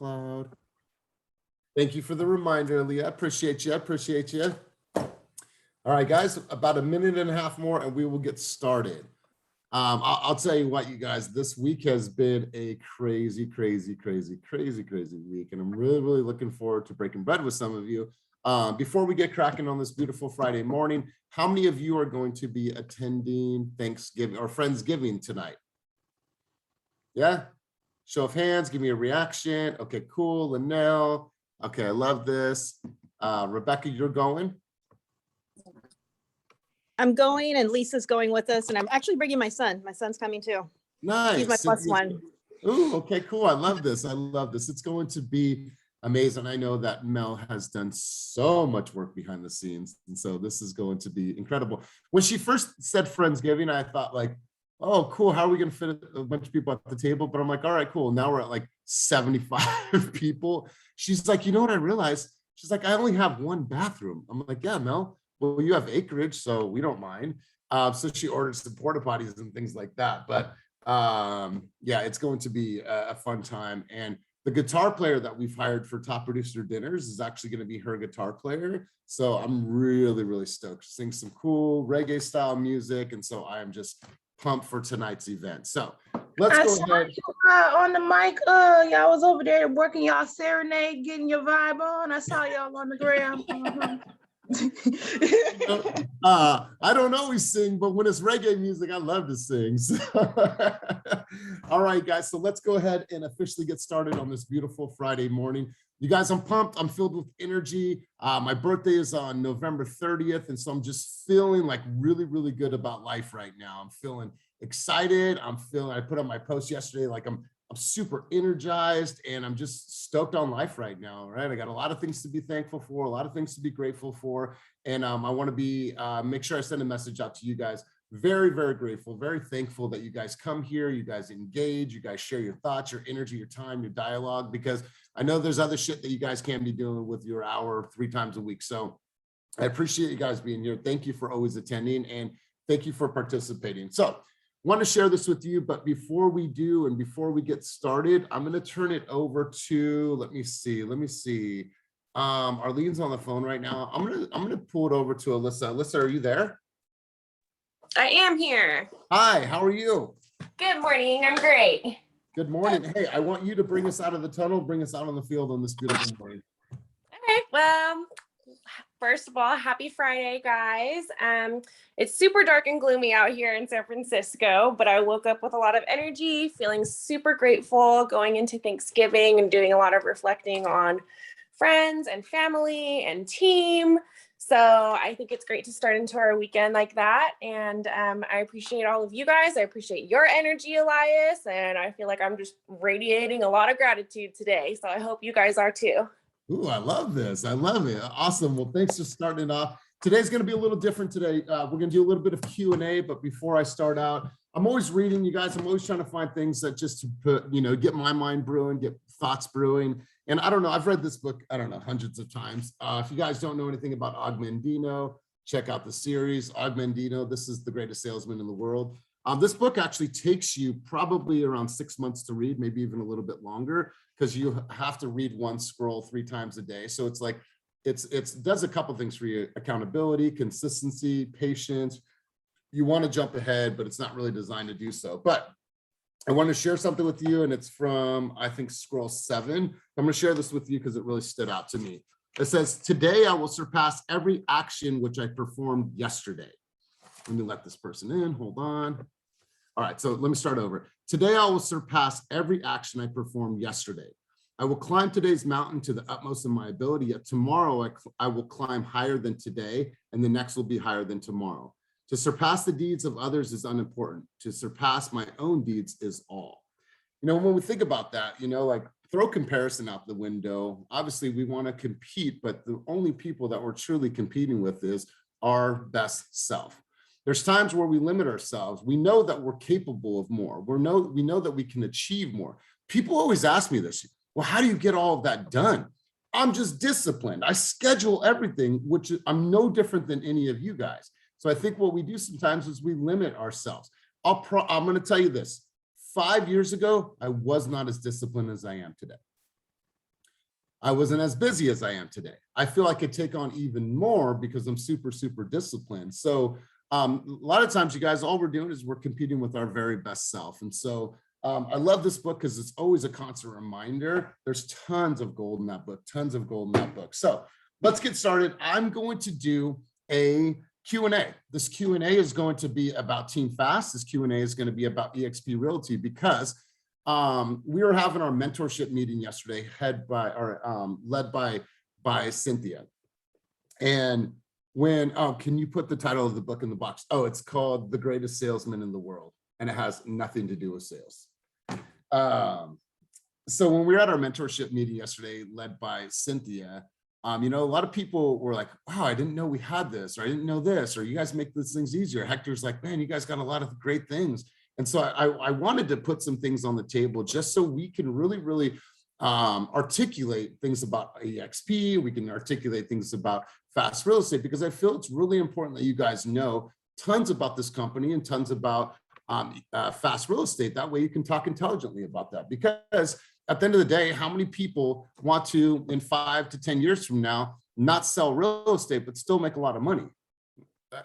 SoundCloud. Thank you for the reminder, Leah. I appreciate you. I appreciate you. All right, guys, about a minute and a half more and we will get started. I'll tell you what, you guys, this week has been a crazy week. And I'm really looking forward to breaking bread with some of you. Before we get cracking on this beautiful Friday morning, how many of you are going to be attending Thanksgiving or Friendsgiving tonight? Yeah? Show of hands, give me a reaction. Okay, cool. Linnell. Okay, I love this. Rebecca, you're going? I'm going and Lisa's going with us, and I'm actually bringing my son. My son's coming too. Nice. He's my plus one. Ooh, okay, cool. I love this. I love this. It's going to be amazing. I know that Mel has done so much work behind the scenes, and so this is going to be incredible. When she first said Friendsgiving, I thought like, oh, cool. How are we going to fit a bunch of people at the table? But I'm like, all right, cool. Now we're at like 75 people. She's like, you know what I realized? She's like, I only have one bathroom. I'm like, yeah, Mel. Well, you have acreage, so we don't mind. So she ordered some porta potties and things like that. But yeah, it's going to be a fun time. And the guitar player that we've hired for Top Producer Dinners is actually going to be her guitar player. So I'm really stoked. She sings some cool reggae style music. And so I am just pumped for tonight's event. So let's go ahead. On the mic, y'all was over there working y'all serenade, getting your vibe on. I saw y'all on the gram. I don't always sing, but when it's reggae music, I love to sing. So all right, guys, so let's go ahead and officially get started on this beautiful Friday morning. You guys, I'm pumped. I'm filled with energy. My birthday is on November 30th, and so I'm just feeling like really good about life right now. I'm feeling excited. I put on my post yesterday, like I'm super energized and I'm just stoked on life right now, right? I got a lot of things to be thankful for, a lot of things to be grateful for. And I want to be, make sure I send a message out to you guys. Very grateful, very thankful that you guys come here, you guys engage, you guys share your thoughts, your energy, your time, your dialogue, because I know there's other shit that you guys can be doing with your hour 3 times a week. So I appreciate you guys being here. Thank you for always attending and thank you for participating. So want to share this with you, but before we do and before we get started, I'm going to turn it over to, let me see. Arlene's on the phone right now. I'm going to pull it over to Alyssa. Alyssa, are you there? I am here. Hi, how are you? Good morning. I'm great. Good morning. Hey, I want you to bring us out of the tunnel, bring us out on the field on this beautiful morning. Okay. Well, first of all, happy Friday, guys. It's super dark and gloomy out here in San Francisco, but I woke up with a lot of energy, feeling super grateful going into Thanksgiving and doing a lot of reflecting on friends and family and team. So I think it's great to start into our weekend like that. And I appreciate all of you guys. I appreciate your energy, Elias. And I feel like I'm just radiating a lot of gratitude today. So I hope you guys are too. Ooh, I love this. I love it. Awesome. Well, thanks for starting it off. Today's going to be a little different today. We're going to do a little bit of Q&A, but before I start out, I'm always reading, you guys. I'm always trying to find things that just to put, get my mind brewing, get thoughts brewing. And I don't know, I've read this book, I don't know, hundreds of times. If you guys don't know anything about Og Mandino, check out the series. Og Mandino, this is the greatest salesman in the world. This book actually takes you probably around 6 months to read, maybe even a little bit longer, because you have to read one scroll 3 times a day. So it's like, it does a couple things for you: accountability, consistency, patience. You want to jump ahead, but it's not really designed to do so. But I want to share something with you, and it's from, I think, scroll 7. I'm going to share this with you because it really stood out to me. It says, today I will surpass every action which I performed yesterday. Let me let this person in. Hold on. All right, so let me start over. Today I will surpass every action I performed yesterday. I will climb today's mountain to the utmost of my ability, yet tomorrow I will climb higher than today, and the next will be higher than tomorrow. To surpass the deeds of others is unimportant. To surpass my own deeds is all. When we think about that, like throw comparison out the window. Obviously, we want to compete, but the only people that we're truly competing with is our best self. There's times where we limit ourselves. We know that we're capable of more. We know that we can achieve more. People always ask me this, well, how do you get all of that done? I'm just disciplined. I schedule everything, which I'm no different than any of you guys. So I think what we do sometimes is we limit ourselves. I'm going to tell you this. 5 years ago, I was not as disciplined as I am today. I wasn't as busy as I am today. I feel I could take on even more because I'm super, super disciplined. So a lot of times, you guys, all we're doing is we're competing with our very best self. And so I love this book because it's always a constant reminder. There's tons of gold in that book, tons of gold in that book. So let's get started. I'm going to do a Q&A. This Q&A is going to be about Team Fast. This Q&A is going to be about eXp Realty because we were having our mentorship meeting yesterday, led by Cynthia. And when, can you put the title of the book in the box? Oh, it's called The Greatest Salesman in the World, and it has nothing to do with sales. So when we were at our mentorship meeting yesterday, led by Cynthia, a lot of people were like, wow, I didn't know we had this, or I didn't know this, or you guys make these things easier. Hector's like, man, you guys got a lot of great things. And so I wanted to put some things on the table just so we can really articulate things about eXp. We can articulate things about fast real estate, because I feel it's really important that you guys know tons about this company and tons about fast real estate. That way you can talk intelligently about that, because at the end of the day, how many people want to, in 5 to 10 years from now, not sell real estate, but still make a lot of money?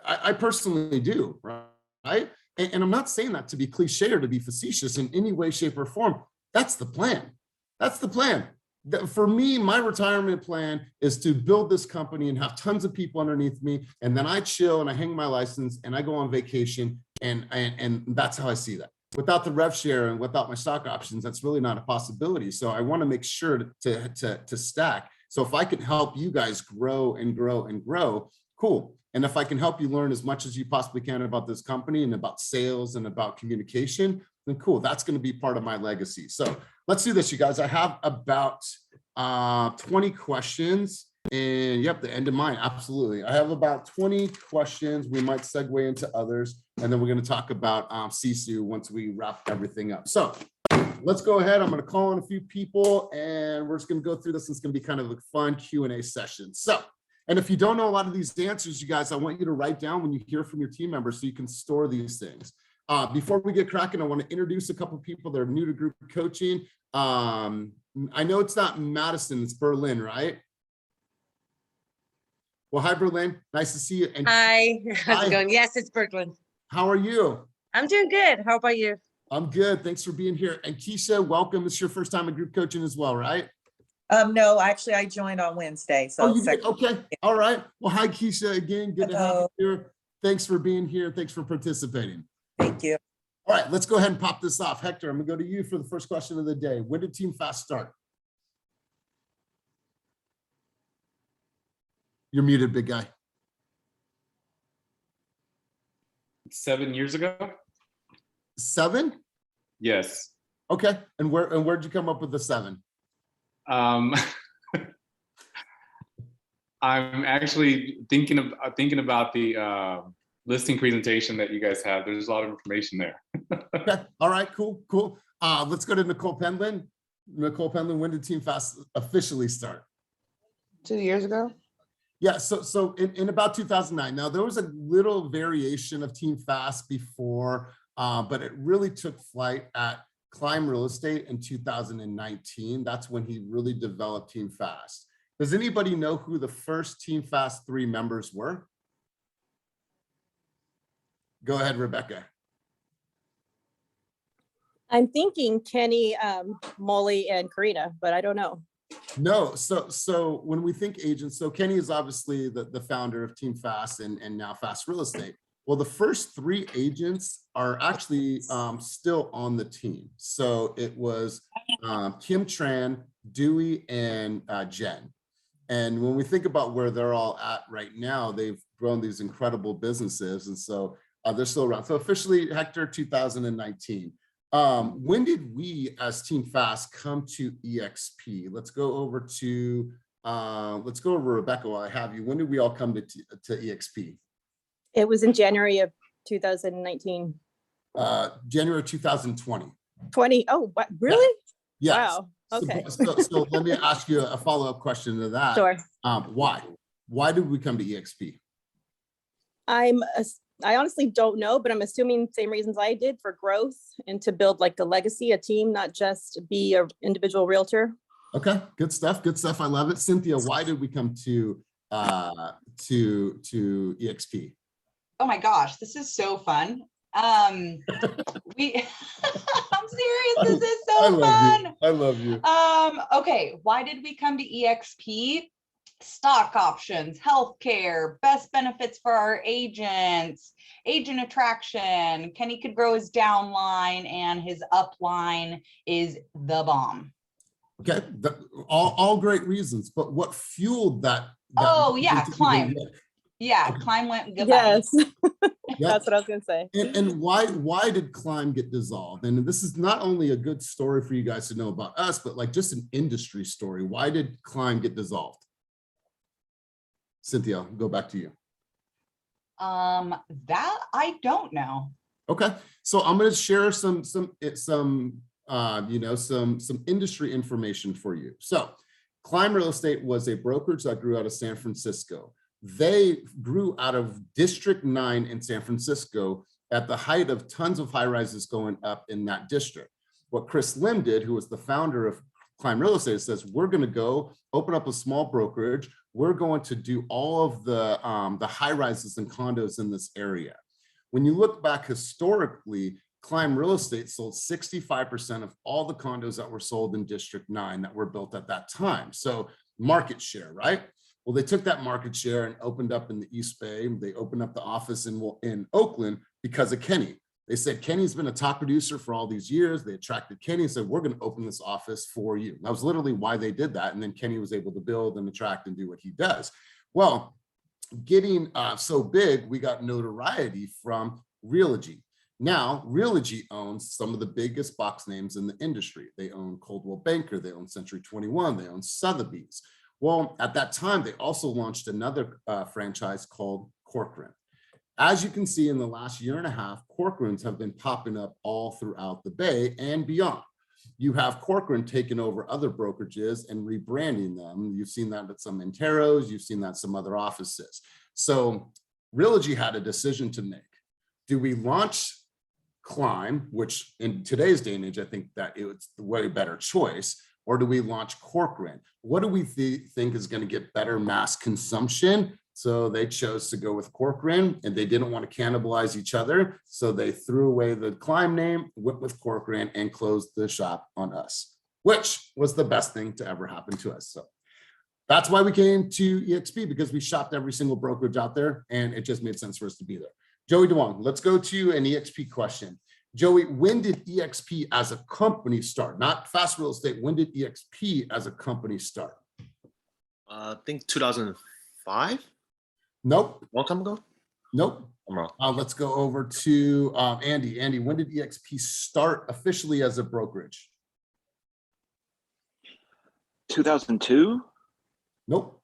I personally do, right? And I'm not saying that to be cliche or to be facetious in any way, shape, or form. That's the plan. That's the plan. For me, my retirement plan is to build this company and have tons of people underneath me. And then I chill and I hang my license and I go on vacation. And that's how I see that. Without the rev share and without my stock options, that's really not a possibility. So I want to make sure to stack. So if I can help you guys grow and grow and grow, cool. And if I can help you learn as much as you possibly can about this company and about sales and about communication, then cool. That's going to be part of my legacy. So let's do this, you guys. I have about 20 questions, and yep, the end of mine. Absolutely. I have about 20 questions. We might segue into others, and then we're going to talk about Sisu once we wrap everything up. So let's go ahead. I'm going to call on a few people, and we're just going to go through this. It's going to be kind of a fun Q&A session. So, and if you don't know a lot of these answers, you guys, I want you to write down when you hear from your team members so you can store these things. Before we get cracking, I want to introduce a couple of people that are new to group coaching. I know it's not Madison, it's Berlin, right? Well, hi, Berlin. Nice to see you. And hi, how's it going? Yes, it's Brooklyn. How are you? I'm doing good. How about you? I'm good. Thanks for being here. And Keisha, welcome. It's your first time in group coaching as well, right? No, actually I joined on Wednesday. So you did? Okay. All right. Well, hi, Keisha. Again, good to have you here. Thanks for being here. Thanks for participating. Thank you. All right, let's go ahead and pop this off. Hector, I'm gonna go to you for the first question of the day. When did Team Fast start? You're muted, big guy. 7 years ago. 7? Yes. Okay, and where'd you come up with the 7? I'm actually thinking about the listing presentation that you guys have. There's a lot of information there. Okay. All right, cool. Let's go to Nicole Pendleton. Nicole Pendleton, when did Team Fast officially start? 2 years ago. Yeah, so in about 2009. Now, there was a little variation of Team Fast before, but it really took flight at Climb Real Estate in 2019. That's when he really developed Team Fast. Does anybody know who the first Team Fast 3 members were? Go ahead, Rebecca. I'm thinking Kenny, Molly, and Karina, but I don't know. No, so when we think agents, so Kenny is obviously the founder of Team Fast and now Fast Real Estate. Well, the first 3 agents are actually still on the team. So it was Kim Tran, Dewey, and Jen. And when we think about where they're all at right now, they've grown these incredible businesses. And so they're still around. So officially, Hector, 2019. When did we as Team Fast come to eXp? Let's go over to Rebecca while I have you. When did we all come to eXp? It was in January of 2019. January 2020. 20. Oh, what? Really? Yes. Wow. Okay. So let me ask you a follow-up question to that. Sure. Why did we come to eXp? I honestly don't know, but I'm assuming same reasons I did, for growth and to build like the legacy, a team, not just be an individual realtor. Okay, good stuff. Good stuff. I love it. Cynthia, why did we come to EXP? Oh my gosh, this is so fun. We I'm serious, this is so fun. I love you. Okay, why did we come to EXP? Stock options, healthcare, best benefits for our agents, agent attraction. Kenny could grow his downline and his upline is the bomb. Okay, all great reasons, but what fueled that? Oh yeah, to even climb. look? Yeah, Okay. climb went goodbye. Yes, Yep. that's what I was gonna say. And why did Climb get dissolved? And this is not only a good story for you guys to know about us, but like just an industry story. Why did Climb get dissolved? Cynthia, I'll go back to you. That I don't know. Okay, so I'm going to share some industry information for you. So Climb Real Estate was a brokerage that grew out of San Francisco. They grew out of District 9 in San Francisco at the height of tons of high rises going up in that district. What Chris Lim did, who was the founder of Climb Real Estate, says, we're going to go open up a small brokerage. We're going to do all of the high rises and condos in this area. When you look back historically, Climb Real Estate sold 65% of all the condos that were sold in District 9 that were built at that time. So market share, right? Well, they took that market share and opened up in the East Bay. They opened up the office in Oakland because of Kenny. They said, Kenny's been a top producer for all these years. They attracted Kenny and said, we're going to open this office for you. That was literally why they did that. And then Kenny was able to build and attract and do what he does. Well, getting so big, we got notoriety from Realogy. Now, Realogy owns some of the biggest box names in the industry. They own Coldwell Banker, they own Century 21, they own Sotheby's. Well, at that time, they also launched another franchise called Corcoran. As you can see in the last year and a half, Corcorans have been popping up all throughout the Bay and beyond. You have Corcoran taking over other brokerages and rebranding them. You've seen that at some Interos, you've seen that at some other offices. So Realogy had a decision to make. Do we launch Climb, which in today's day and age, I think that it's the way better choice, or do we launch Corcoran? What do we think is going to get better mass consumption? So they chose to go with Corcoran, and they didn't want to cannibalize each other. So they threw away the Climb name, went with Corcoran, and closed the shop on us, which was the best thing to ever happen to us. So that's why we came to EXP, because we shopped every single brokerage out there, and it just made sense for us to be there. Joey DeWong, let's go to an EXP question. Joey, when did EXP as a company start? Not Fast Real Estate. When did EXP as a company start? I think 2005. Nope. Long time ago? Nope. I'm wrong. Let's go over to Andy. Andy, when did EXP start officially as a brokerage? 2002. Nope.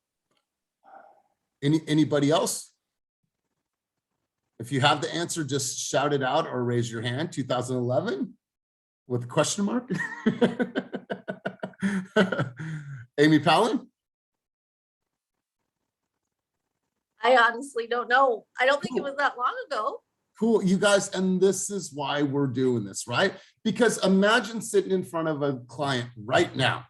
Anybody else? If you have the answer, just shout it out or raise your hand. 2011 with a question mark. Amy Palin? I honestly don't know. I don't think it was that long ago. Cool, you guys, and this is why we're doing this, right? Because imagine sitting in front of a client right now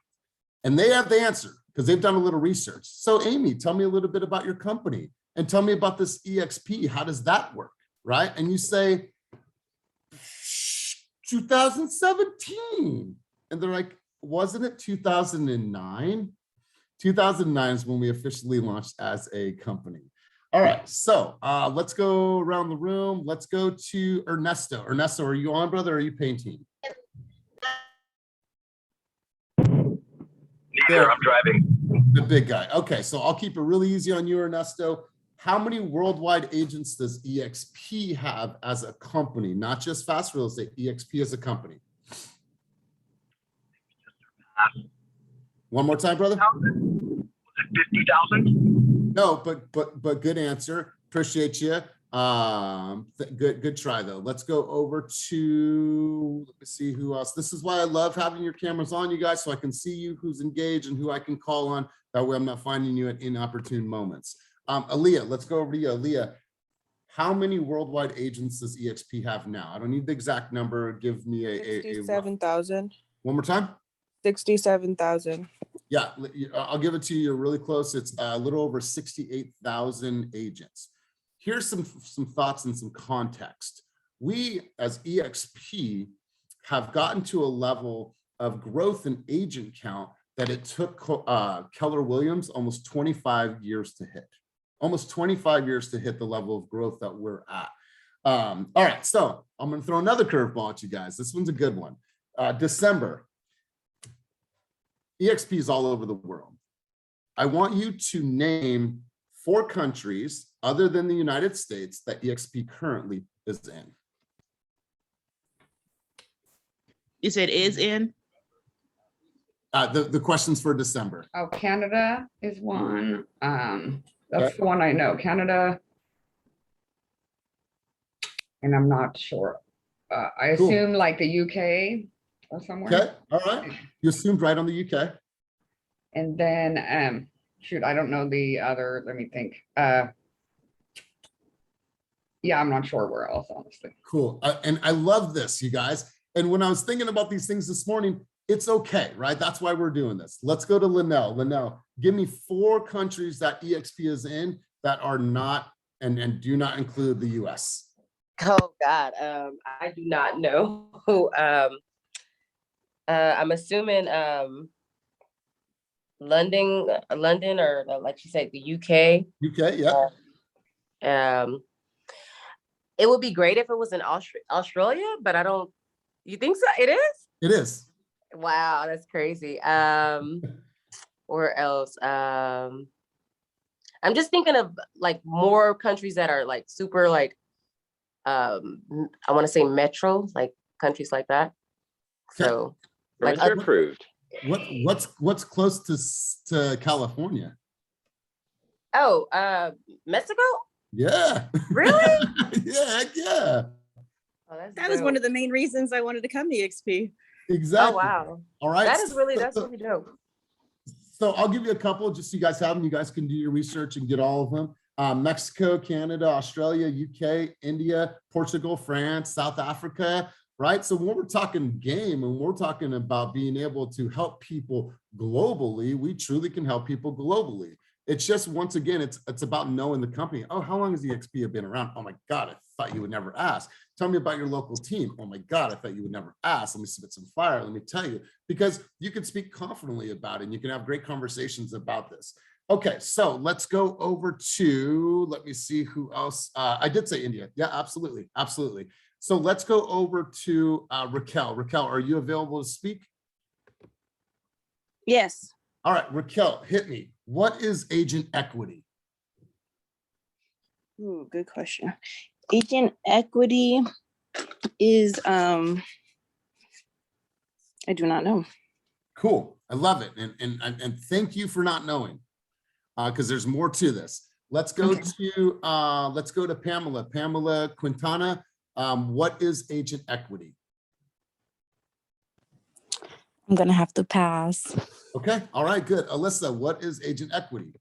and they have the answer because they've done a little research. So Amy, tell me a little bit about your company and tell me about this EXP. How does that work, right? And you say, 2017. And they're like, wasn't it 2009? 2009 is when we officially launched as a company. All right, so let's go around the room. Let's go to Ernesto. Ernesto, are you on, brother, or are you painting? Neither, I'm driving. The big guy. Okay, so I'll keep it really easy on you, Ernesto. How many worldwide agents does EXP have as a company? Not just Fast Real Estate, EXP as a company. One more time, brother. Was it 50,000? No, but good answer. Appreciate you. Good try though. Let's go over to, let me see who else. This is why I love having your cameras on, you guys, so I can see you who's engaged and who I can call on. That way I'm not finding you at inopportune moments. Aaliyah, let's go over to you. Aaliyah, how many worldwide agents does EXP have now? I don't need the exact number. Give me a 67,000. One more time. 67,000. Yeah, I'll give it to you. You're really close. It's a little over 68,000 agents. Here's some thoughts and some context. We as EXP have gotten to a level of growth in agent count that it took Keller Williams almost 25 years to hit. Almost 25 years to hit the level of growth that we're at. All right, so I'm going to throw another curveball at you guys. This one's a good one. December. EXP is all over the world. I want you to name 4 countries other than the United States that EXP currently is in. You said is in? The questions for December. Oh, Canada is one. That's Okay. the one I know, Canada. And I'm not sure. I Cool. assume like the UK or somewhere. Okay, all right. You assumed right on the UK. And then, shoot, I don't know the other, let me think. Yeah, I'm not sure where else, honestly. Cool. And I love this, you guys. And when I was thinking about these things this morning, it's okay, right? That's why we're doing this. Let's go to Linnell. Linnell, give me 4 countries that EXP is in that are not and do not include the US. Oh God, I do not know. I'm assuming London, or like you said, the UK. UK, yeah. It would be great if it was in Australia, but I don't. You think so? It is? It is. Wow, that's crazy. Where else? I'm just thinking of like more countries that are like super like I want to say metro, like countries like that. So like approved. What's close to California? Oh, Mexico? Yeah. Really? Yeah, heck yeah. Oh, That was one of the main reasons I wanted to come to EXP. Exactly. Oh wow. All right. That's really dope. So I'll give you a couple just so you guys have them. You guys can do your research and get all of them. Mexico, Canada, Australia, UK, India, Portugal, France, South Africa, right? So when we're talking game and we're talking about being able to help people globally, we truly can help people globally. It's just, once again, it's about knowing the company. Oh, how long has EXP been around? Oh my God, I thought you would never ask. Tell me about your local team. Oh my God, I thought you would never ask. Let me spit some fire. Let me tell you, because you can speak confidently about it and you can have great conversations about this. Okay, so let's go over to, let me see who else. I did say India. Yeah, absolutely. Absolutely. So let's go over to Raquel. Raquel, are you available to speak? Yes. All right, Raquel, hit me. What is agent equity? Ooh, good question. Agent equity is, I do not know. Cool, I love it. And thank you for not knowing, because there's more to this. Let's go to Pamela. Pamela Quintana, what is agent equity? I'm gonna have to pass. Okay, all right, good. Alyssa, what is agent equity?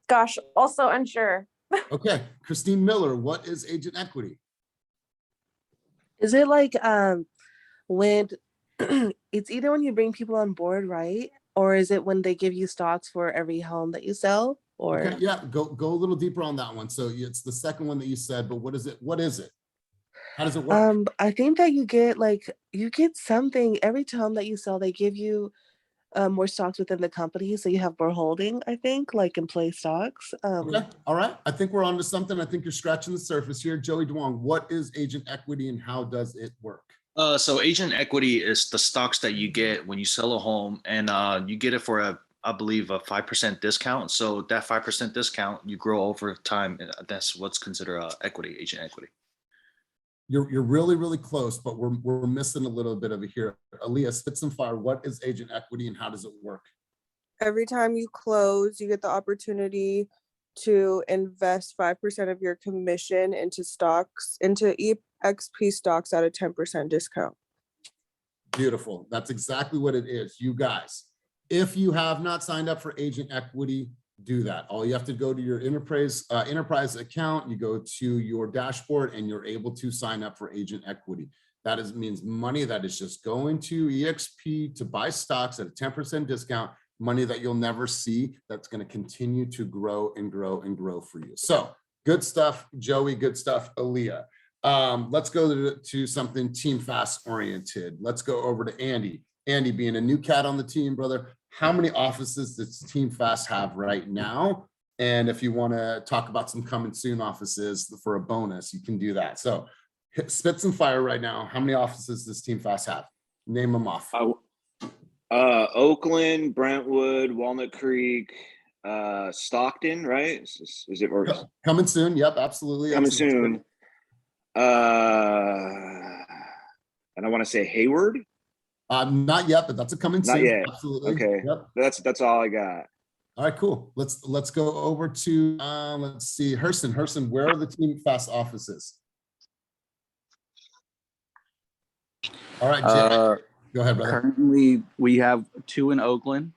Gosh, also unsure. Okay, Christine Miller, what is agent equity? Is it like when it's either when you bring people on board, right? Or is it when they give you stocks for every home that you sell? Or okay, yeah, go a little deeper on that one. So it's the second one that you said, but what is it? What is it? How does it work? I think that you get something every time that you sell, they give you more stocks within the company. So you have more holding, I think, like in play stocks. Okay, all right. I think we're on to something. I think you're scratching the surface here. Joey Duong, what is agent equity and how does it work? So agent equity is the stocks that you get when you sell a home, and you get it for I believe a 5% discount. So that 5% discount you grow over time. And that's what's considered equity, agent equity. You're really, really close, but we're missing a little bit of it here. Aaliyah, spit some fire. What is agent equity and how does it work? Every time you close, you get the opportunity to invest 5% of your commission into stocks, into EXP stocks at a 10% discount. Beautiful. That's exactly what it is. You guys, if you have not signed up for agent equity, do that. All you have to go to your enterprise account, you go to your dashboard and you're able to sign up for agent equity. That means money that is just going to EXP to buy stocks at a 10% discount, money that you'll never see, that's going to continue to grow and grow and grow for you. So good stuff, Joey, good stuff, Aaliyah. Let's go to something Team Fast oriented. Let's go over to Andy. Andy, being a new cat on the team, brother, how many offices does Team Fast have right now? And if you want to talk about some coming soon offices for a bonus, you can do that. So spit some fire right now. How many offices does Team Fast have? Name them off. Oakland, Brentwood, Walnut Creek, Stockton, right? Is it or Coming soon? Yep, absolutely. coming soon? And I want to say Hayward. Not yet, but that's a coming soon. Not yet. Absolutely. Okay. Yep. That's all I got. All right, cool. Let's go over to let's see, Hurston. Hurston, where are the Team Fast offices? All right, Jay. Go ahead, brother. Currently, we have 2 in Oakland.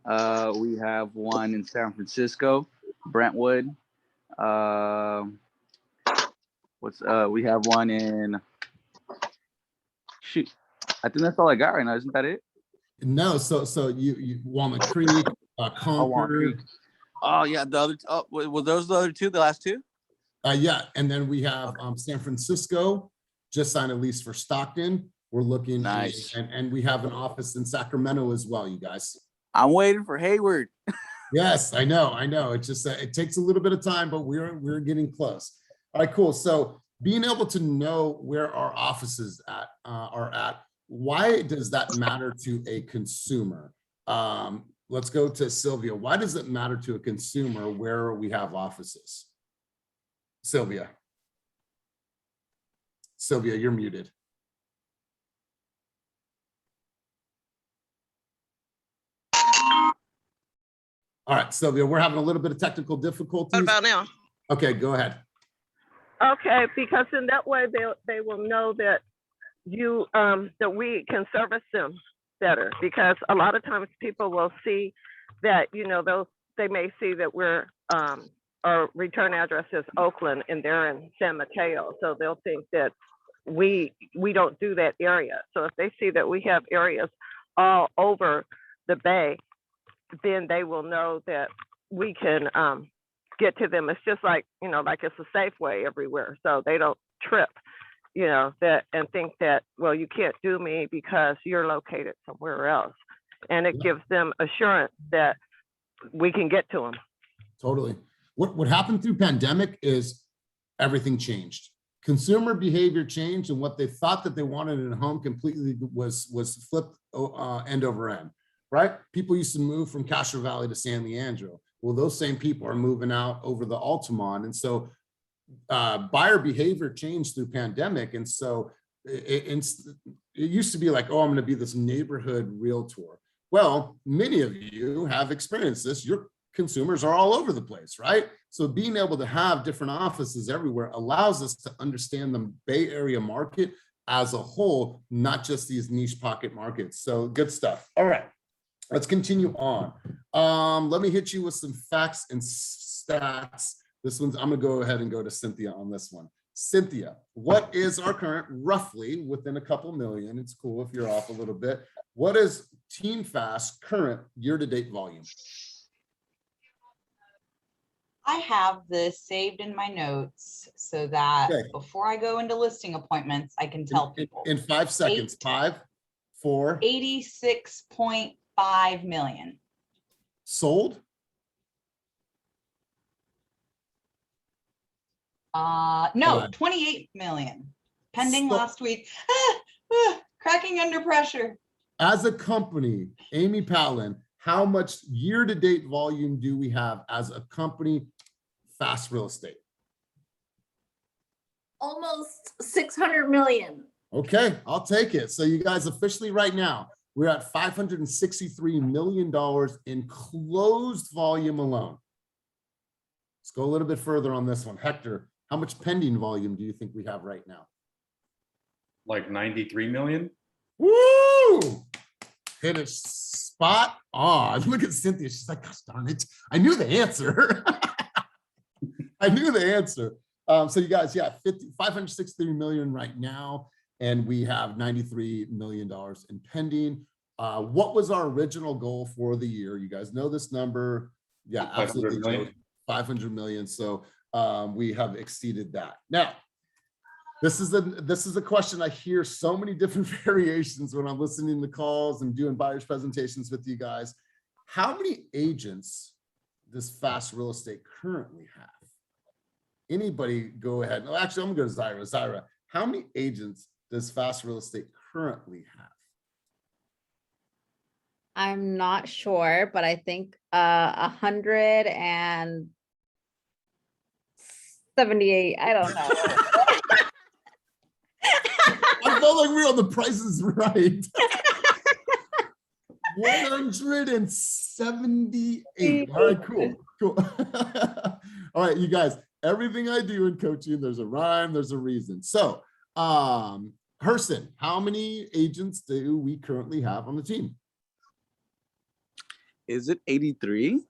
We have 1 in San Francisco, Brentwood. We have 1 in, shoot, I think that's all I got right now. Isn't that it? No, so you Walnut Creek, Walnut Concord. Creek. Oh yeah, the other. Oh, were those the other 2? The last 2? Yeah, and then we have San Francisco just signed a lease for Stockton. We're looking Nice. and we have an office in Sacramento as well, you guys. I'm waiting for Hayward. Yes, I know. It's just it takes a little bit of time, but we're getting close. All right, cool. So being able to know where our offices are at, why does that matter to a consumer? Let's go to Sylvia. Why does it matter to a consumer where we have offices? Sylvia, you're muted. All right, Sylvia, we're having a little bit of technical difficulties. What about now? Okay, go ahead. Okay, because in that way they will know that that we can service them better, because a lot of times people will see that, they may see that our return address is Oakland and they're in San Mateo. So they'll think that we don't do that area. So if they see that we have areas all over the Bay, then they will know that we can get to them. It's just like, like it's a Safeway everywhere. So they don't trip, that and think that, well, you can't do me because you're located somewhere else. And it gives them assurance that we can get to them. Totally. What happened through pandemic is everything changed. Consumer behavior changed, and what they thought that they wanted in a home completely was flipped end over end, right? People used to move from Castro Valley to San Leandro. Well, those same people are moving out over the Altamont. And so buyer behavior changed through pandemic. And so it used to be like, oh, I'm going to be this neighborhood realtor. Well, many of you have experienced this. Your consumers are all over the place, right? So being able to have different offices everywhere allows us to understand the Bay Area market as a whole, not just these niche pocket markets. So good stuff. All right, let's continue on. Let me hit you with some facts and stats. I'm gonna go ahead and go to Cynthia on this one. Cynthia, what is our current, roughly within a couple million, it's cool if you're off a little bit, what is Team Fast current year-to-date volume? I have this saved in my notes so that before I go into listing appointments, I can tell people. In 5 seconds, 5, 4. 86.5 million. Sold? No, 28 million. Pending last week. Cracking under pressure. As a company, Amy Palin, how much year-to-date volume do we have as a company, Fast Real Estate? Almost 600 million. Okay, I'll take it. So you guys officially right now, we're at $563 million in closed volume alone. Let's go a little bit further on this one. Hector, how much pending volume do you think we have right now? Like 93 million. Woo! Hit it spot on. Look at Cynthia. She's like, gosh darn it. I knew the answer. I knew the answer. So you guys, yeah, 563 million right now. and we have $93 million in pending. What was our original goal for the year? You guys know this number. Yeah, 500 absolutely. million. Joe. 500 million. So we have exceeded that. Now, this is a question I hear so many different variations when I'm listening to calls and doing buyers presentations with you guys. How many agents does Fast Real Estate currently have? Anybody go ahead. No, actually, I'm gonna go to Zyra. Zyra, how many agents does Fast Real Estate currently have? I'm not sure, but I think 178. I don't know. I felt like we were on The Price is Right. 178. All right, cool. All right, you guys, everything I do in coaching, there's a rhyme, there's a reason. So, Herson, how many agents do we currently have on the team? Is it 83?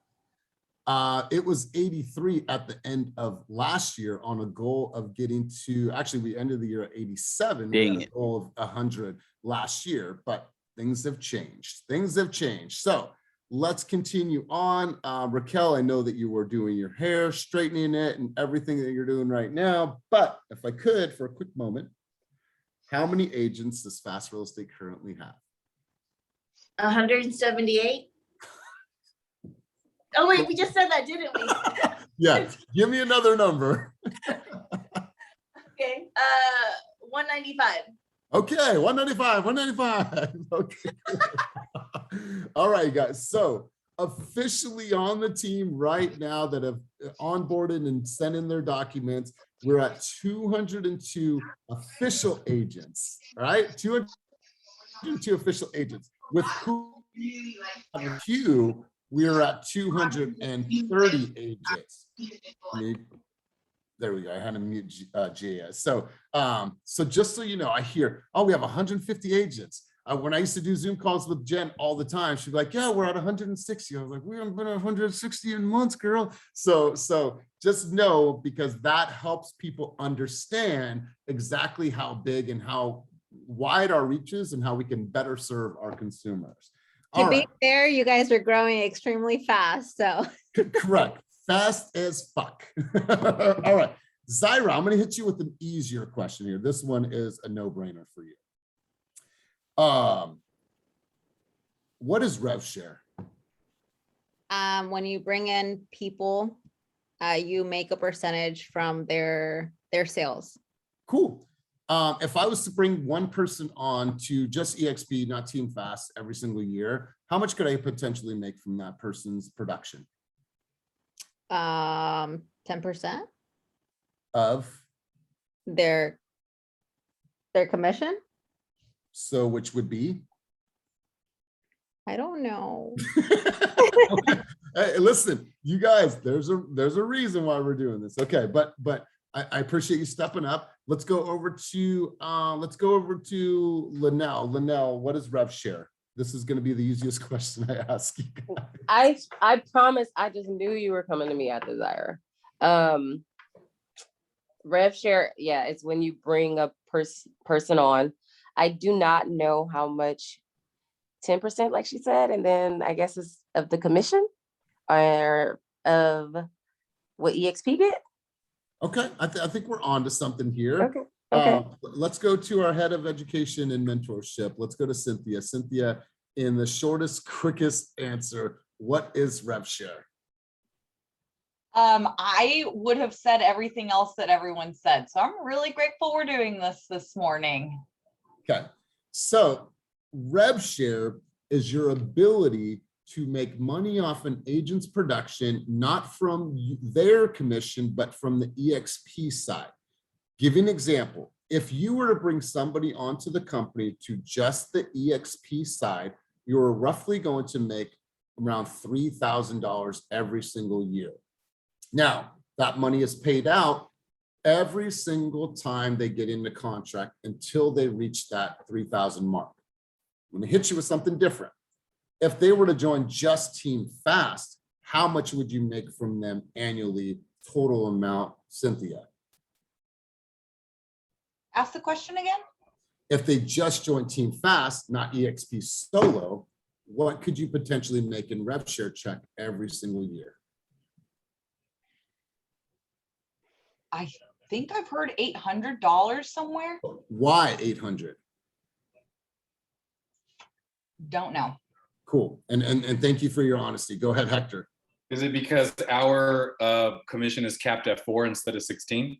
It was 83 at the end of last year on a goal of getting to, actually, we ended the year at 87. We had a goal of 100 last year, but things have changed. Things have changed. So let's continue on. Raquel, I know that you were doing your hair, straightening it, and everything that you're doing right now. But if I could, for a quick moment, how many agents does Fast Real Estate currently have? 178. Oh wait, we just said that, didn't we? Yeah, give me another number. Okay, 195. Okay, 195. Okay. All right, guys. So officially on the team right now that have onboarded and sent in their documents, we're at 202 official agents, right? 202 official agents. With who we're at 230 agents. There we go. I had to mute GS. So just so you know, I hear, oh, we have 150 agents. When I used to do Zoom calls with Jen all the time, she'd be like, yeah, we're at 160. I was like, we haven't been at 160 in months, girl. So just know, because that helps people understand exactly how big and how wide our reach is and how we can better serve our consumers. To be fair, you guys are growing extremely fast. So correct. Fast as fuck. All right. Zyra, I'm going to hit you with an easier question here. This one is a no-brainer for you. What is Revshare? when you bring in people, you make a percentage from their sales. Cool. If I was to bring one person on to just EXP, not Team Fast, every single year, how much could I potentially make from that person's production? 10% of their commission. So which would be? I don't know. Hey, listen, you guys, there's a reason why we're doing this. Okay, but I appreciate you stepping up. Let's go over to Linnell. Linnell, what is Revshare? This is going to be the easiest question I ask you guys. I promise I just knew you were coming to me at Desire. Revshare, yeah, it's when you bring a person on. I do not know how much, 10%, like she said, and then I guess it's of the commission or of what EXP get. Okay, I think we're on to something here. Okay. Okay. Let's go to our head of education and mentorship. Let's go to Cynthia. Cynthia, in the shortest, quickest answer, what is Revshare? I would have said everything else that everyone said. So I'm really grateful we're doing this morning. Okay, so Revshare is your ability to make money off an agent's production, not from their commission, but from the EXP side. Give you an example. If you were to bring somebody onto the company to just the EXP side, you're roughly going to make around $3,000 every single year. Now, that money is paid out every single time they get into contract until they reach that 3,000 mark. I'm going to hit you with something different. If they were to join just Team Fast, how much would you make from them annually, total amount, Cynthia? Ask the question again. If they just joined Team Fast, not EXP solo, what could you potentially make in Revshare check every single year? I think I've heard $800 somewhere. Why 800? Don't know. Cool. And thank you for your honesty. Go ahead, Hector. Is it because our commission is capped at 4 instead of 16?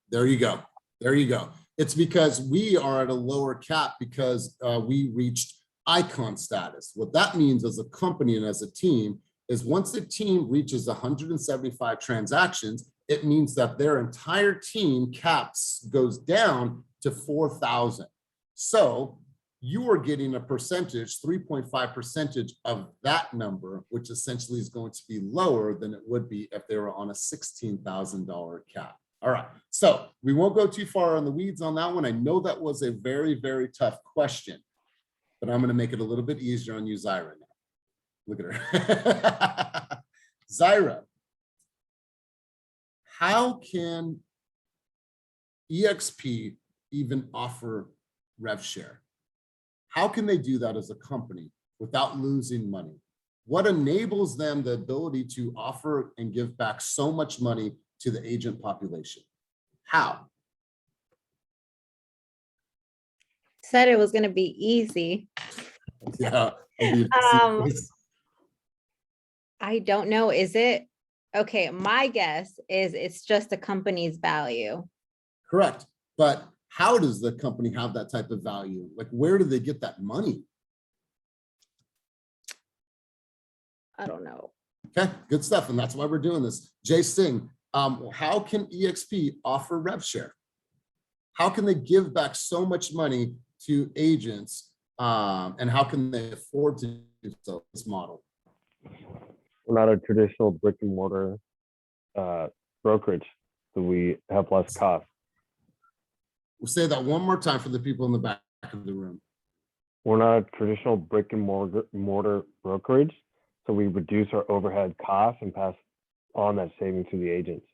There you go. There you go. It's because we are at a lower cap because we reached icon status. What that means as a company and as a team is once the team reaches 175 transactions, it means that their entire team caps goes down to 4,000. So you are getting a percentage, 3.5% of that number, which essentially is going to be lower than it would be if they were on a $16,000 cap. All right, so we won't go too far on the weeds on that one. I know that was a very, very tough question, but I'm going to make it a little bit easier on you, Zyra, now. Look at her. Zyra, how can EXP even offer Revshare? How can they do that as a company without losing money? What enables them the ability to offer and give back so much money to the agent population? How? Said it was going to be easy. Yeah. I don't know. Is it? Okay, my guess is it's just the company's value. Correct. But how does the company have that type of value? Like, where do they get that money? I don't know. Okay, good stuff. And that's why we're doing this. Jay Singh, how can EXP offer Revshare? How can they give back so much money to agents? And how can they afford to do so, this model? We're not a traditional brick and mortar brokerage, so we have less cost. We'll say that one more time for the people in the back of the room. We're not a traditional brick and mortar brokerage, so we reduce our overhead costs and pass on that savings to the agents.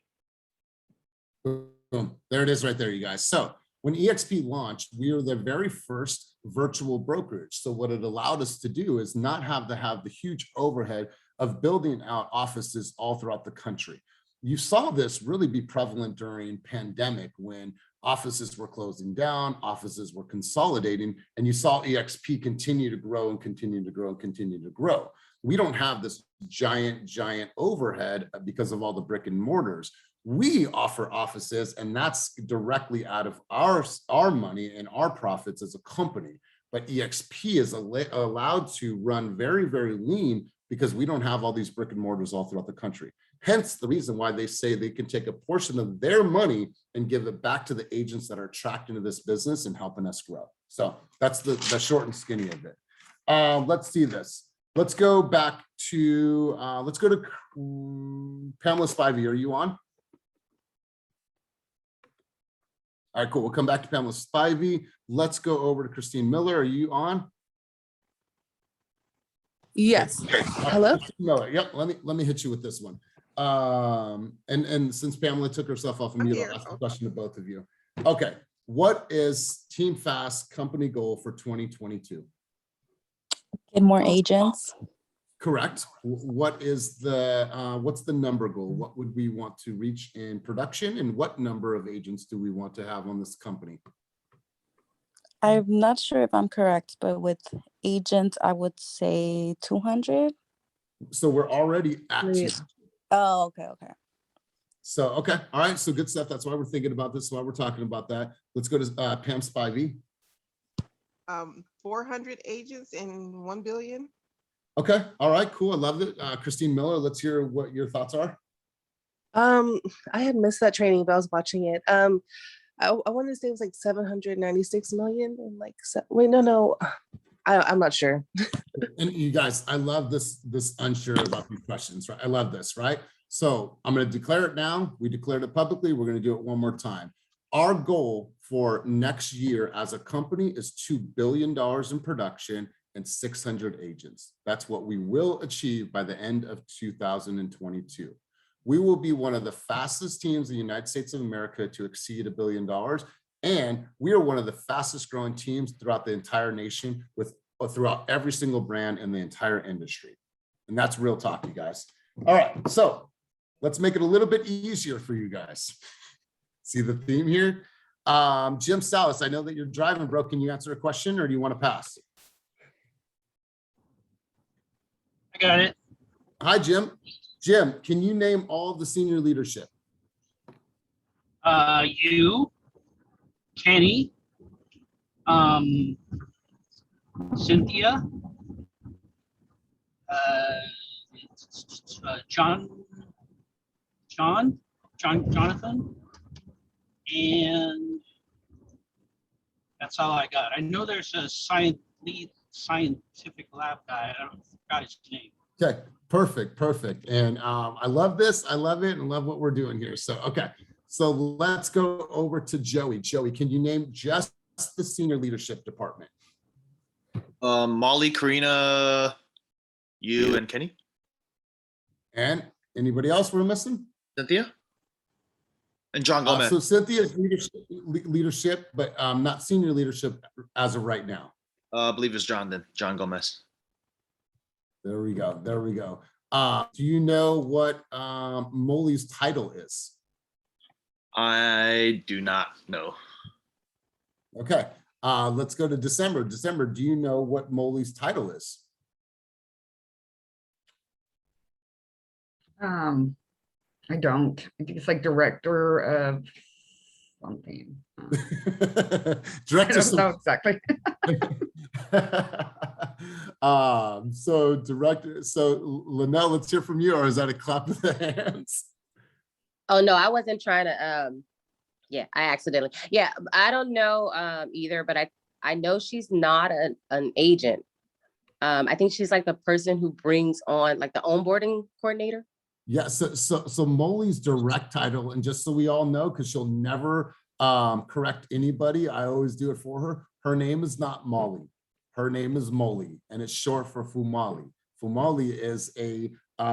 Boom. There it is right there, you guys. So when EXP launched, we were the very first virtual brokerage. So what it allowed us to do is not have to have the huge overhead of building out offices all throughout the country. You saw this really be prevalent during pandemic when offices were closing down, offices were consolidating, and you saw EXP continue to grow and continue to grow and continue to grow. We don't have this giant overhead because of all the brick and mortars. We offer offices, and that's directly out of our money and our profits as a company. But EXP is allowed to run very, very lean because we don't have all these brick and mortars all throughout the country. Hence the reason why they say they can take a portion of their money and give it back to the agents that are attracted to this business and helping us grow. So that's the short and skinny of it. Let's see this. Let's go back to, Pamela Spivey. Are you on? All right, cool. We'll come back to Pamela Spivey. Let's go over to Christine Miller. Are you on? Yes. Okay. Hello? Miller. Yep. Let me hit you with this one. And since Pamela took herself off of mute, I'll ask the question to both of you. Okay. What is Team Fast company goal for 2022? Get more agents. Correct. What is the what's the number goal? What would we want to reach in production, and what number of agents do we want to have on this company? I'm not sure if I'm correct, but with agents, I would say 200. So we're already at 200. Oh, okay. So, okay. All right. So good stuff. That's why we're thinking about this. Why we're talking about that. Let's go to Pam Spivey. 400 agents and 1 billion. Okay. All right. Cool. I love it. Christine Miller, let's hear what your thoughts are. I had missed that training, but I was watching it. I wanted to say it was like 796 million and like, wait, no. I'm not sure. And you guys, I love this unsure about these questions, right? I love this, right? So I'm going to declare it now. We declared it publicly. We're going to do it one more time. Our goal for next year as a company is $2 billion in production and 600 agents. That's what we will achieve by the end of 2022. We will be one of the fastest teams in the United States of America to exceed $1 billion. And we are one of the fastest growing teams throughout the entire nation throughout every single brand in the entire industry. And that's real talk, you guys. All right, so let's make it a little bit easier for you guys. See the theme here? Jim Salas, I know that you're driving, bro. Can you answer a question or do you want to pass? I got it. Hi, Jim. Jim, can you name all of the senior leadership? You, Kenny, Cynthia, Jonathan, and that's all I got. I know there's a lead scientific lab guy. I forgot his name. Okay, perfect. And I love this. I love it and love what we're doing here. So, okay. So let's go over to Joey. Joey, can you name just the senior leadership department? Molly, Karina, you, and Kenny. And anybody else we're missing? Cynthia? And John Gomez. So Cynthia's leadership, but not senior leadership as of right now. I believe it's John then, John Gomez. There we go. Do you know what Molly's title is? I do not know. Okay, let's go to December. December, do you know what Molly's title is? I don't. I think it's like director of something. Director. I don't know exactly. So director. So Linnell, let's hear from you, or is that a clap of the hands? Oh no, I wasn't trying to. Yeah, I accidentally. Yeah, I don't know either, but I know she's not an agent. I think she's like the person who brings on like the onboarding coordinator. Yeah, so Molly's direct title, and just so we all know, because she'll never correct anybody, I always do it for her. Her name is not Molly. Her name is Molly, and it's short for Fumali. Fumali is a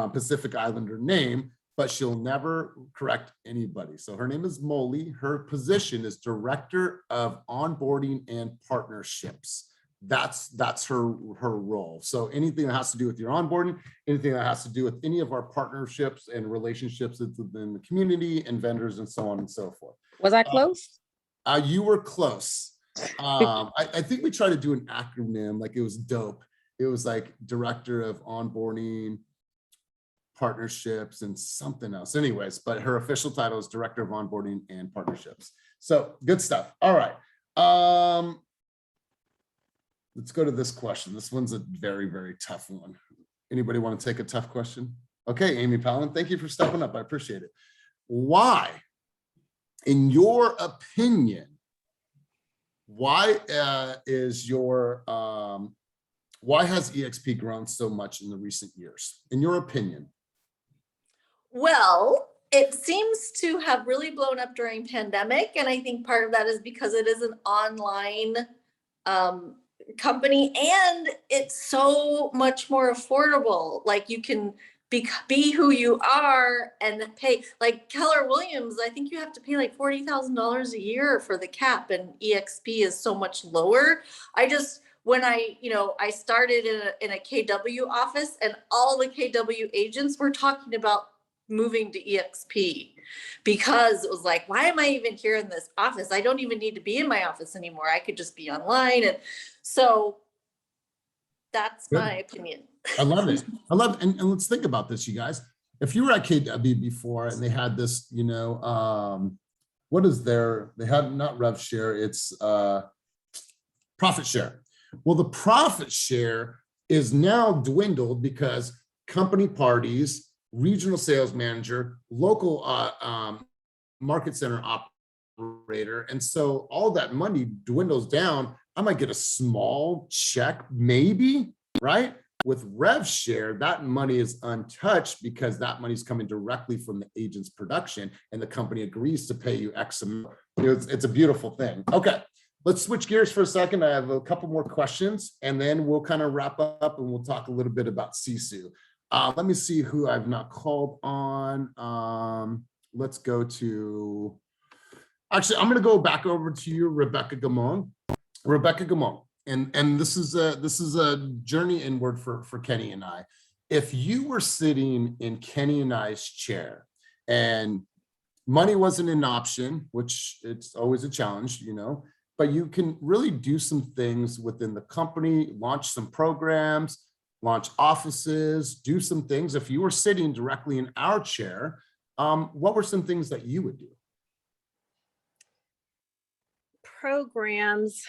Pacific Islander name, but she'll never correct anybody. So her name is Molly. Her position is Director of Onboarding and Partnerships. That's her role. So anything that has to do with your onboarding, anything that has to do with any of our partnerships and relationships within the community and vendors and so on and so forth. Was I close? You were close. I think we tried to do an acronym, like it was dope. It was like Director of Onboarding, Partnerships, and something else. Anyways, but her official title is Director of Onboarding and Partnerships. So good stuff. All right. Let's go to this question. This one's a very, very tough one. Anybody want to take a tough question? Okay, Amy Palin, thank you for stepping up. I appreciate it. Why, in your opinion, why has EXP grown so much in the recent years? In your opinion? Well, it seems to have really blown up during pandemic. And I think part of that is because it is an online company and it's so much more affordable. Like you can be who you are and pay, like Keller Williams, I think you have to pay like $40,000 a year for the cap, and EXP is so much lower. When I started in a KW office, and all the KW agents were talking about moving to EXP because it was like, why am I even here in this office? I don't even need to be in my office anymore. I could just be online. And so that's Good. my opinion. I love it. And let's think about this, you guys. If you were at KW before and they had this, they had not Revshare, it's profit share. Well, the profit share is now dwindled because company parties, regional sales manager, local market center operator. And so all that money dwindles down. I might get a small check, maybe, right? With Revshare, that money is untouched because that money is coming directly from the agent's production, and the company agrees to pay you X amount. It's a beautiful thing. Okay, let's switch gears for a second. I have a couple more questions, and then we'll kind of wrap up and we'll talk a little bit about Sisu. Let me see who I've not called on. Let's go to Actually, I'm going to go back over to you, Rebecca Gamon. Rebecca Gamon, and this is a journey inward for Kenny and I. If you were sitting in Kenny and I's chair, and money wasn't an option, which it's always a challenge, you know, but you can really do some things within the company, launch some programs, launch offices, do some things. If you were sitting directly in our chair, what were some things that you would do? Programs.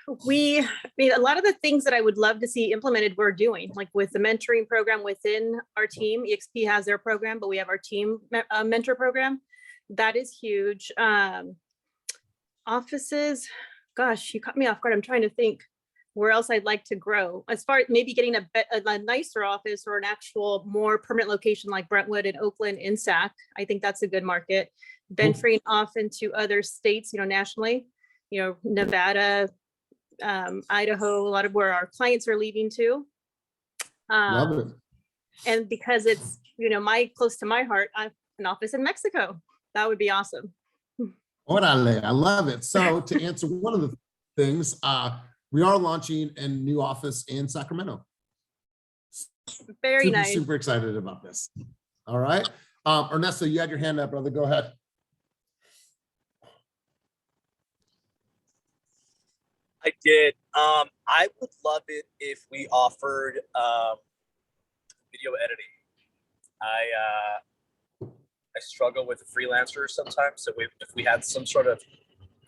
I mean, a lot of the things that I would love to see implemented, we're doing, like with the mentoring program within our team. EXP has their program, but we have our team mentor program. That is huge. Offices, gosh, you caught me off guard. I'm trying to think where else I'd like to grow. As far as maybe getting a nicer office or an actual more permanent location like Brentwood and Oakland in Sac. I think that's a good market. Venturing off into other states, you know, nationally, you know, Nevada, Idaho, a lot of where our clients are leaving to. Love it. And because it's, you know, close to my heart, I have an office in Mexico. That would be awesome. Orale, I love it. So to answer one of the things, we are launching a new office in Sacramento. Very nice. Super excited about this. All right. Ernesto, you had your hand up, brother. Go ahead. I did. I would love it if we offered video editing. I struggle with freelancers sometimes, so if we had some sort of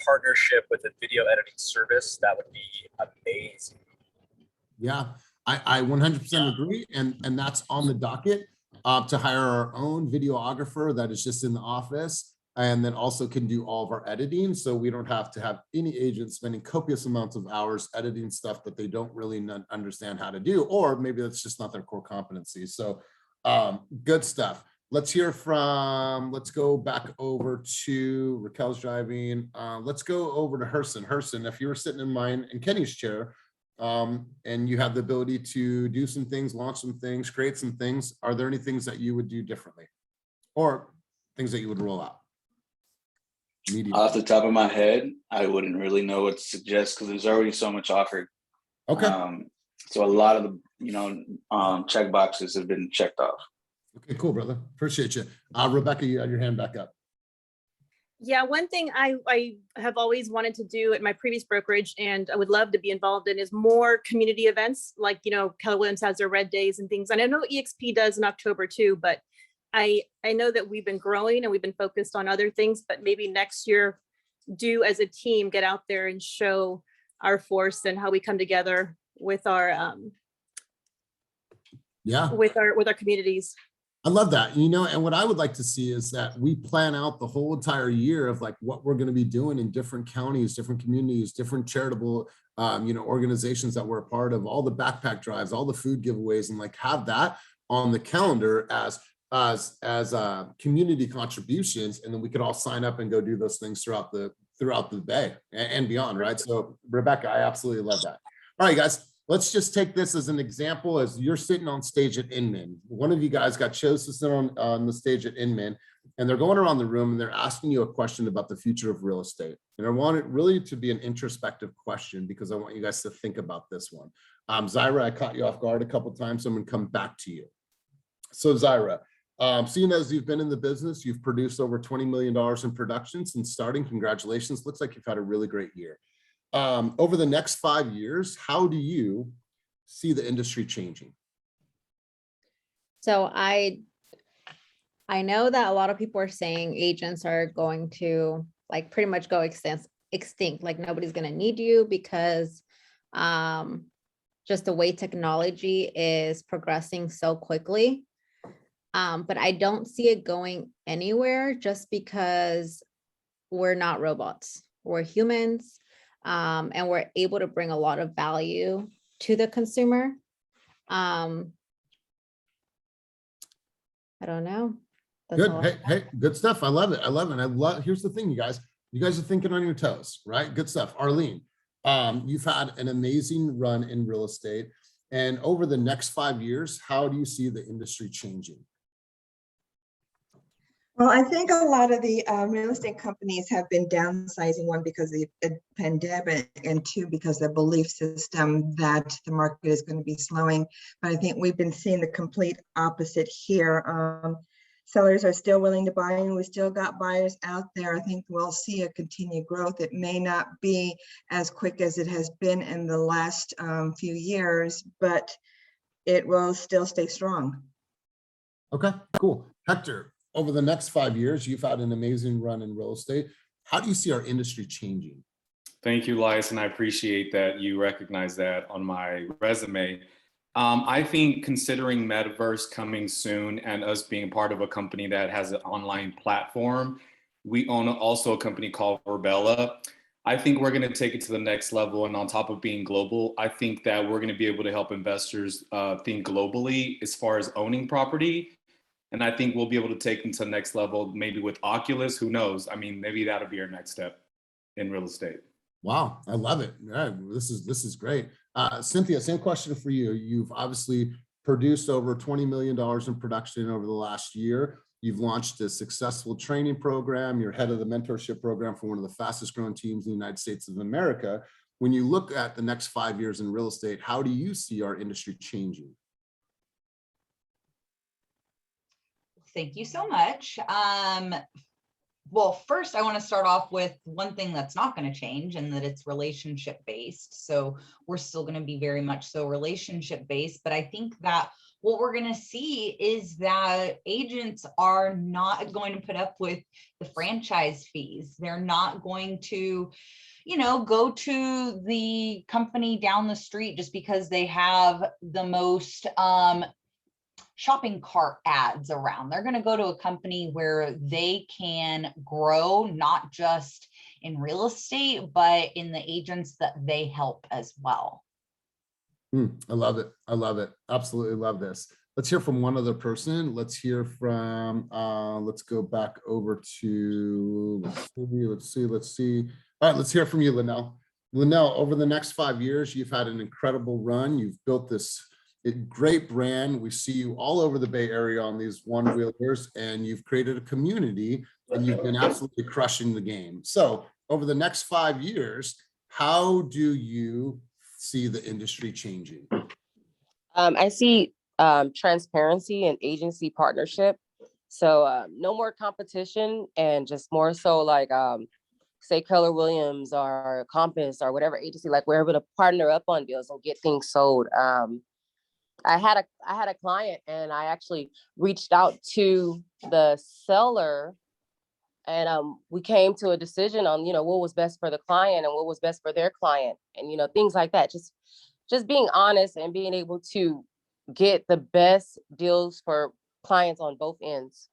partnership with a video editing service, that would be amazing. Yeah, I 100% agree, and that's on the docket to hire our own videographer that is just in the office, and then also can do all of our editing, so we don't have to have any agents spending copious amounts of hours editing stuff that they don't really understand how to do, or maybe that's just not their core competency. So good stuff. Let's hear from, let's go back over to Raquel's driving. Let's go over to Herson. Herson, if you were sitting in mine and Kenny's chair, and you have the ability to do some things, launch some things, create some things, are there any things that you would do differently or things that you would roll out? Off the top of my head, I wouldn't really know what to suggest because there's already so much offered. Okay. So a lot of the check boxes have been checked off. Okay, cool, brother. Appreciate you. Rebecca, you had your hand back up. Yeah, one thing I have always wanted to do at my previous brokerage, and I would love to be involved in, is more community events. Like, you know, Keller Williams has their Red Days and things. And I know EXP does in October too, but I know that we've been growing and we've been focused on other things, but maybe next year do as a team, get out there and show our force and how we come together with our, with our communities. I love that, you know, and what I would like to see is that we plan out the whole entire year of like what we're going to be doing in different counties, different communities, different charitable, you know, organizations that we're a part of, all the backpack drives, all the food giveaways, and like have that on the calendar as community contributions, and then we could all sign up and go do those things throughout the Bay and beyond, right? So Rebecca, I absolutely love that. All right, guys. Let's just take this as an example. As you're sitting on stage at Inman, one of you guys got chosen to sit on the stage at Inman, and they're going around the room and they're asking you a question about the future of real estate. And I want it really to be an introspective question because I want you guys to think about this one. Zyra, I caught you off guard a couple of times, so I'm gonna come back to you. So Zyra, seeing as you've been in the business, you've produced over $20 million in production since starting. Congratulations. Looks like you've had a really great year. Over the next 5 years, how do you see the industry changing? So I know that a lot of people are saying agents are going to like pretty much go extinct, like nobody's going to need you because just the way technology is progressing so quickly. But I don't see it going anywhere just because we're not robots, we're humans. And we're able to bring a lot of value to the consumer. I don't know. That's Good. Hey, good stuff. I love it. I love it. Here's the thing, you guys are thinking on your toes, right? Good stuff. Arlene, you've had an amazing run in real estate, and over the next 5 years, how do you see the industry changing? Well, I think a lot of the real estate companies have been downsizing, one because of the pandemic, and two because the belief system that the market is going to be slowing. But I think we've been seeing the complete opposite here. Sellers are still willing to buy, and we still got buyers out there. I think we'll see a continued growth. It may not be as quick as it has been in the last few years, but it will still stay strong. Okay, cool. Hector, over the next 5 years, you've had an amazing run in real estate. How do you see our industry changing? Thank you, Lias, and I appreciate that you recognize that on my resume. I think considering metaverse coming soon and us being part of a company that has an online platform, we own also a company called Verbella. I think we're going to take it to the next level. And on top of being global, I think that we're going to be able to help investors think globally as far as owning property. And I think we'll be able to take them to the next level, maybe with Oculus, who knows? I mean, maybe that'll be our next step in real estate. Wow, I love it. Yeah, this is great. Cynthia, same question for you. You've obviously produced over $20 million in production over the last year. You've launched a successful training program. You're head of the mentorship program for one of the fastest growing teams in the United States of America. When you look at the next 5 years in real estate, how do you see our industry changing? Thank you so much. Well, first, I want to start off with one thing that's not going to change, and that it's relationship based. So we're still going to be very much so relationship based. But I think that what we're going to see is that agents are not going to put up with the franchise fees. They're not going to, go to the company down the street just because they have the most shopping cart ads around. They're going to go to a company where they can grow, not just in real estate, but in the agents that they help as well. I love it. I love it. Absolutely love this. Let's hear from one other person. Let's hear from, let's go back over to, let's see. All right, let's hear from you, Linnell. Linnell, over the next 5 years, you've had an incredible run. You've built this great brand. We see you all over the Bay Area on these one-wheelers, and you've created a community, and you've been absolutely crushing the game. So over the next 5 years, how do you see the industry changing? I see transparency and agency partnership. So no more competition, and just more so like, say Keller Williams or Compass or whatever agency, like we're able to partner up on deals and get things sold. I had a client, and I actually reached out to the seller, and we came to a decision on, what was best for the client and what was best for their client, and, things like that. Just being honest and being able to get the best deals for clients on both ends.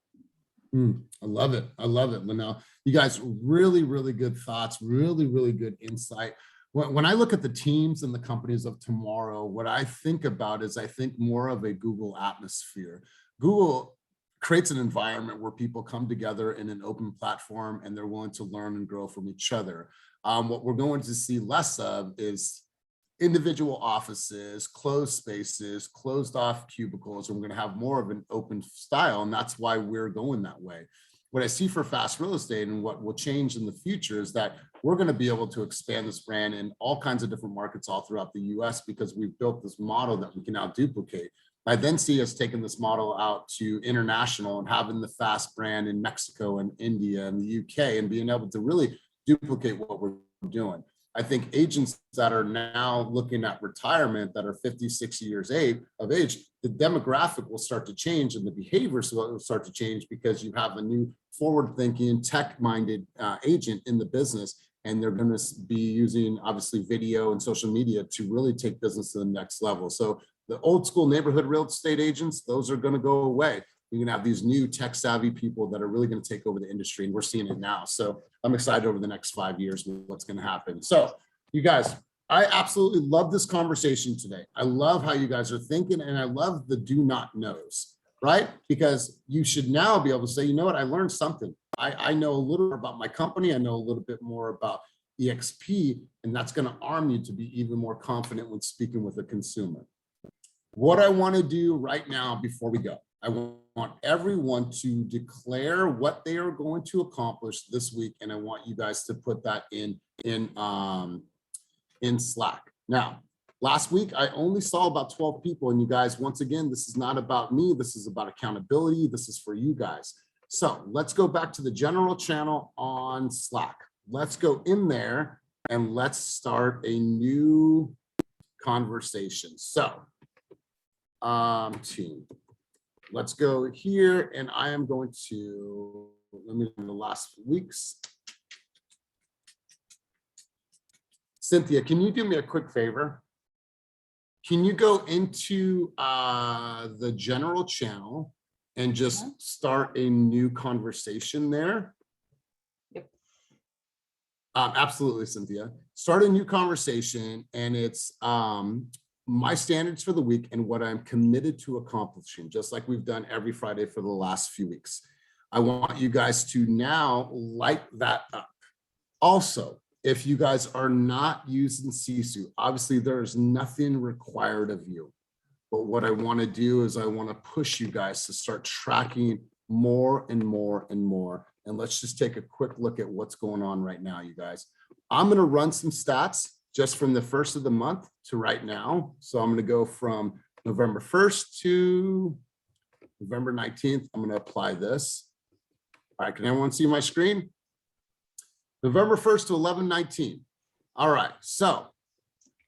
I love it. I love it, Linnell. You guys, really, really good thoughts, really, really good insight. When I look at the teams and the companies of tomorrow, what I think about is I think more of a Google atmosphere. Google creates an environment where people come together in an open platform, and they're willing to learn and grow from each other. What we're going to see less of is individual offices, closed spaces, closed off cubicles, and we're going to have more of an open style. And that's why we're going that way. What I see for fast real estate and what will change in the future is that we're going to be able to expand this brand in all kinds of different markets all throughout the US, because we've built this model that we can now duplicate. I then see us taking this model out to international and having the fast brand in Mexico and India and the UK, and being able to really duplicate what we're doing. I think agents that are now looking at retirement that are 50, 60 years of age, the demographic will start to change, and the behaviors will start to change, because you have a new forward-thinking, tech-minded agent in the business, and they're going to be using, obviously, video and social media to really take business to the next level. So the old school neighborhood real estate agents, those are going to go away. You're going to have these new tech-savvy people that are really going to take over the industry, and we're seeing it now. So I'm excited over the next 5 years with what's going to happen. So you guys, I absolutely love this conversation today. I love how you guys are thinking, and I love the do not knows, right? Because you should now be able to say, you know what, I learned something. I know a little about my company. I know a little bit more about EXP, and that's going to arm you to be even more confident when speaking with a consumer. What I want to do right now before we go, I want everyone to declare what they are going to accomplish this week, and I want you guys to put that in Slack. Now, last week I only saw about 12 people, and you guys, once again, this is not about me. This is about accountability. This is for you guys. So let's go back to the general channel on Slack. Let's go in there and let's start a new conversation. So, team, let's go here, and I am going to, let me do the last weeks. Cynthia, can you do me a quick favor? Can you go into the general channel and just start a new conversation there? Yep. Absolutely, Cynthia. Start a new conversation, and it's my standards for the week and what I'm committed to accomplishing, just like we've done every Friday for the last few weeks. I want you guys to now light that up. Also, if you guys are not using Sisu, obviously there's nothing required of you. But what I want to do is I want to push you guys to start tracking more and more and more. And let's just take a quick look at what's going on right now, you guys. I'm going to run some stats just from the first of the month to right now. So I'm going to go from November 1st to November 19th. I'm going to apply this. All right, can everyone see my screen? November 1st to 11/19. All right, so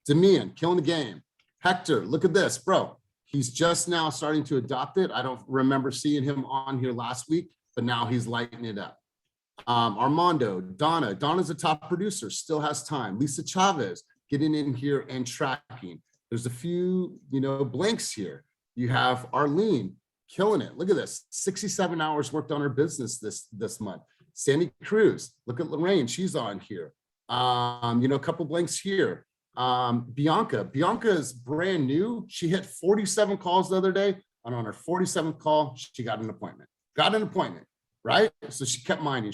Demian, killing the game. Hector, look at this, bro. He's just now starting to adopt it. I don't remember seeing him on here last week, but now he's lighting it up. Armando, Donna's a top producer, still has time. Lisa Chavez, getting in here and tracking. There's a few, blanks here. You have Arlene, killing it. Look at this, 67 hours worked on her business this month. Sandy Cruz, look at Lorraine, she's on here. A couple blanks here. Bianca is brand new. She hit 47 calls the other day, and on her 47th call, she got an appointment. Right? So she kept mining.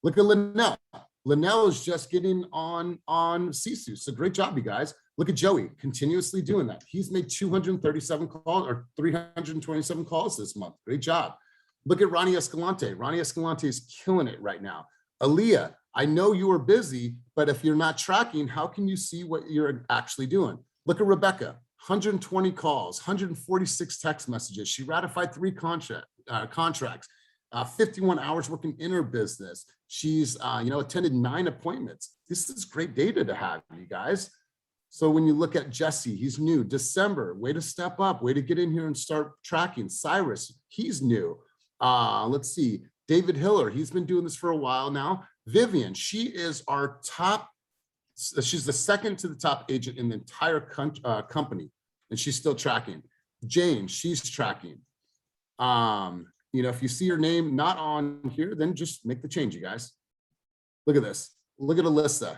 Look at Linnell. Linnell is just getting on Sisu. So great job, you guys. Look at Joey, continuously doing that. He's made 237 calls or 327 calls this month. Great job. Look at Ronnie Escalante. Ronnie Escalante is killing it right now. Aaliyah, I know you are busy, but if you're not tracking, how can you see what you're actually doing? Look at Rebecca, 120 calls, 146 text messages. She ratified 3 contracts, 51 hours working in her business. She's, attended 9 appointments. This is great data to have, you guys. So when you look at Jesse, he's new. December, way to step up, way to get in here and start tracking. Cyrus, he's new. Let's see, David Hiller, he's been doing this for a while now. Vivian, she is our top, she's the second to the top agent in the entire company, and she's still tracking. Jane, she's tracking. If you see your name not on here, then just make the change, you guys. Look at this. Look at Alyssa.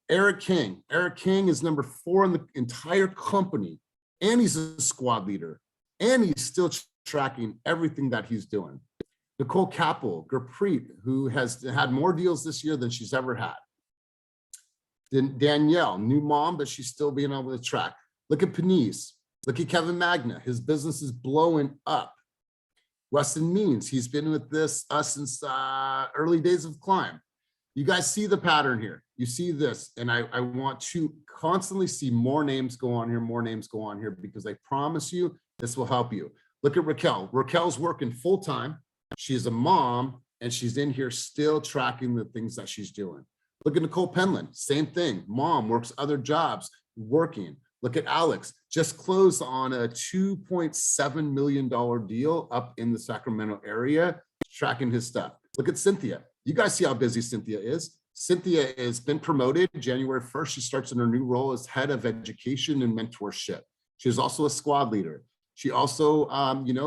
Eric King. Eric King is number 4 in the entire company, and he's a squad leader, and he's still tracking everything that he's doing. Nicole Capel, Gurpreet, who has had more deals this year than she's ever had. Then Danielle, new mom, but she's still being able to track. Look at Panise. Look at Kevin Magna. His business is blowing up. Weston Means, he's been with us since early days of Climb. You guys see the pattern here. You see this, and I want to constantly see more names go on here, because I promise you, this will help you. Look at Raquel. Raquel's working full-time. She's a mom, and she's in here still tracking the things that she's doing. Look at Nicole Pendleton, same thing. Mom works other jobs, working. Look at Alex, just closed on a $2.7 million deal up in the Sacramento area, tracking his stuff. Look at Cynthia. You guys see how busy Cynthia is. Cynthia has been promoted January 1st. She starts in her new role as head of education and mentorship. She's also a squad leader. She also,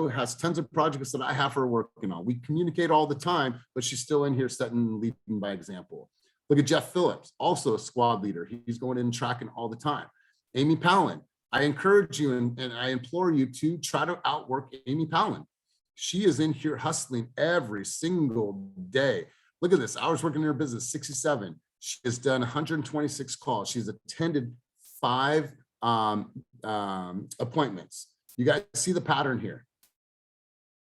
has tons of projects that I have her working on. We communicate all the time, but she's still in here setting and leading by example. Look at Jeff Phillips, also a squad leader. He's going in and tracking all the time. Amy Palin, I encourage you and I implore you to try to outwork Amy Palin. She is in here hustling every single day. Look at this, hours working in her business, 67. She has done 126 calls. She's attended 5 appointments. You guys see the pattern here.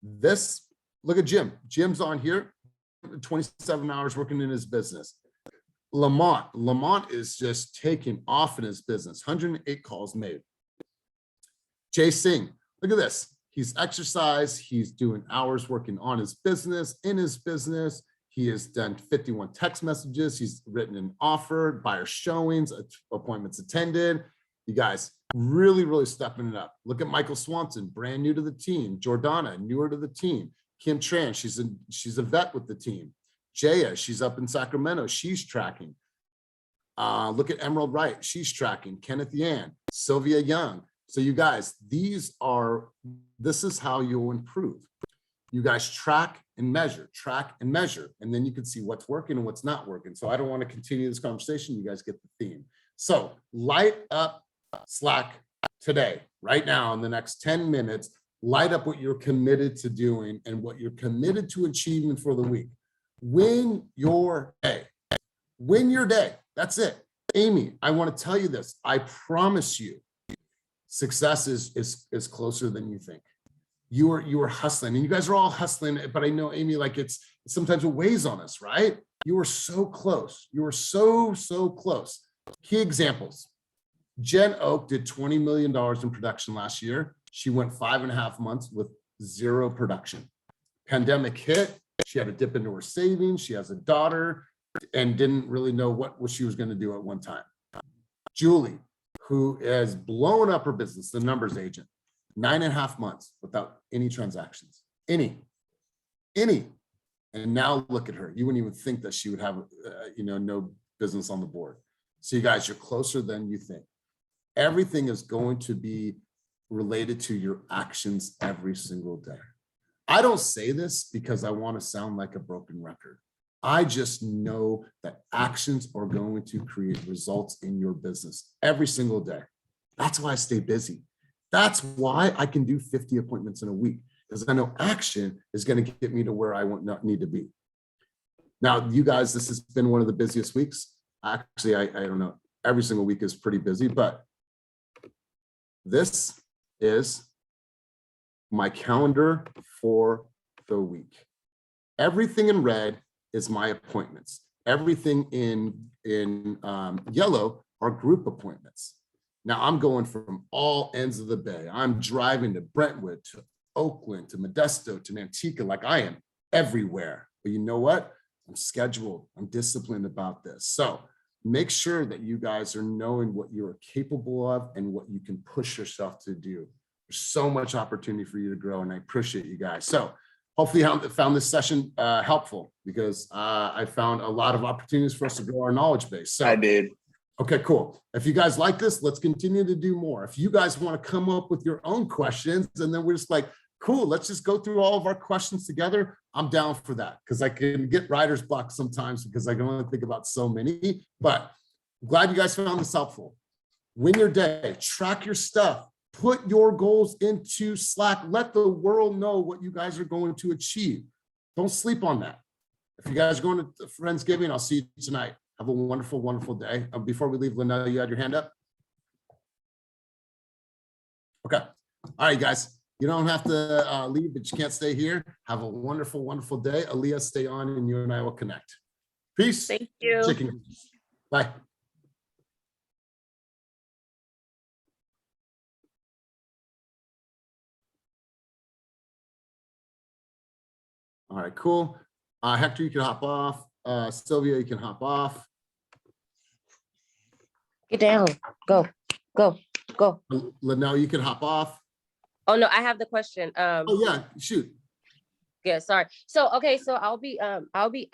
This, look at Jim. Jim's on here, 27 hours working in his business. Lamont is just taking off in his business, 108 calls made. Jay Singh, look at this. He's exercised, he's doing hours working on his business, in his business. He has done 51 text messages. He's written an offer, buyer showings, appointments attended. You guys really, really stepping it up. Look at Michael Swanson, brand new to the team. Jordana, newer to the team. Kim Tran, she's a vet with the team. Jaya, she's up in Sacramento. She's tracking. Look at Emerald Wright. She's tracking. Kenneth Yan, Sylvia Young. So you guys, this is how you'll improve. You guys track and measure, and then you can see what's working and what's not working. So I don't want to continue this conversation. You guys get the theme. So light up Slack today, right now, in the next 10 minutes, light up what you're committed to doing and what you're committed to achieving for the week. Win your day. Win your day. That's it. Amy, I want to tell you this. I promise you, success is closer than you think. You are hustling, and you guys are all hustling, but I know, Amy, like sometimes it weighs on us, right? You were so close. You were so close. Key examples. Jen Oak did $20 million in production last year. She went 5.5 months with 0 production. Pandemic hit. She had to dip into her savings. She has a daughter and didn't really know what she was going to do at one time. Julie, who has blown up her business, the numbers agent, 9.5 months without any transactions, any. And now look at her. You wouldn't even think that she would have, no business on the board. So you guys, you're closer than you think. Everything is going to be related to your actions every single day. I don't say this because I want to sound like a broken record. I just know that actions are going to create results in your business every single day. That's why I stay busy. That's why I can do 50 appointments in a week, because I know action is going to get me to where I need to be. Now, you guys, this has been one of the busiest weeks. Actually, I don't know. Every single week is pretty busy, but this is my calendar for the week. Everything in red is my appointments. Everything in yellow are group appointments. Now I'm going from all ends of the bay. I'm driving to Brentwood, to Oakland, to Modesto, to Manteca, like I am everywhere. But you know what? I'm scheduled. I'm disciplined about this. So make sure that you guys are knowing what you're capable of and what you can push yourself to do. There's so much opportunity for you to grow, and I appreciate you guys. So hopefully you found this session helpful, because I found a lot of opportunities for us to grow our knowledge base. So I did. Okay, cool. If you guys like this, let's continue to do more. If you guys want to come up with your own questions, and then we're just like, cool, let's just go through all of our questions together, I'm down for that, because I can get writer's block sometimes because I can only think about so many. But I'm glad you guys found this helpful. Win your day, track your stuff, put your goals into Slack, let the world know what you guys are going to achieve. Don't sleep on that. If you guys are going to Friendsgiving, I'll see you tonight. Have a wonderful, wonderful day. Before we leave, Linnell, you had your hand up? Okay. All right, guys. You don't have to leave, but you can't stay here. Have a wonderful, wonderful day. Aaliyah, stay on, and you and I will connect. Peace. Thank you. Chicken. Bye. All right, cool. Hector, you can hop off. Sylvia, you can hop off. Get down. Go. Linnell, you can hop off. Oh no, I have the question. Oh yeah, shoot. Yeah, sorry. So okay, so I'll be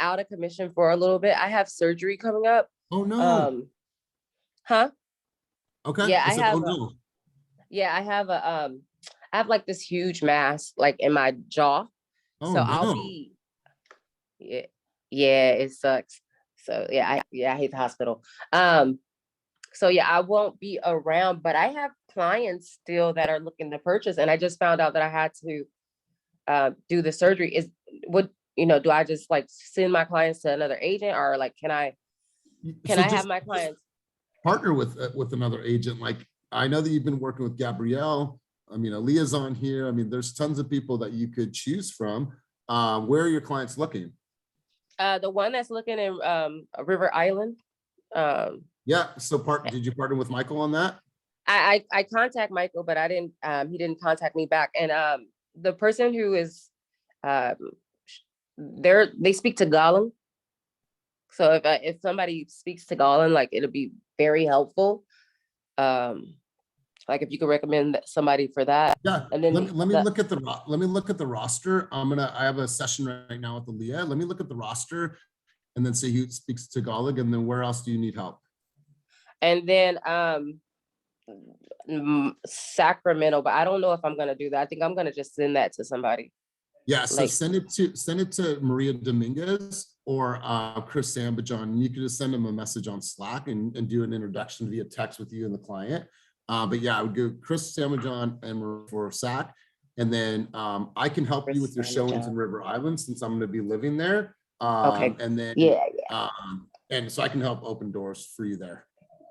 out of commission for a little bit. I have surgery coming up. Oh no. Huh? Okay. Yeah, I have. Oh no. Yeah, I have like this huge mass like in my jaw. Oh, So no. I'll be. Yeah, it sucks. So I hate the hospital. So yeah, I won't be around, but I have clients still that are looking to purchase, and I just found out that I had to do the surgery. Do I just like send my clients to another agent, or like can I have my clients partner with another agent? Like I know that you've been working with Gabrielle. I mean, Aaliyah's on here. I mean, there's tons of people that you could choose from. Where are your clients looking? The one that's looking in River Island. Yeah. So did you partner with Michael on that? I contact Michael, but I didn't. He didn't contact me back. And the person who is they speak Tagalog. So if somebody speaks Tagalog, like it'll be very helpful. Like if you could recommend somebody for that. Yeah. And then let me look at the roster. I have a session right now with Aaliyah. Let me look at the roster and then see who speaks Tagalog, and then where else do you need help? And then Sacramento, but I don't know if I'm gonna do that. I think I'm gonna just send that to somebody. Yeah, so send it to Maria Dominguez or Chris Sambajon. You could just send them a message on Slack and do an introduction via text with you and the client. But yeah, I would go Chris Sambajon and for SAC. And then I can help you with your showings in River Island since I'm going to be living there. Okay. And then and so I can help open doors for you there.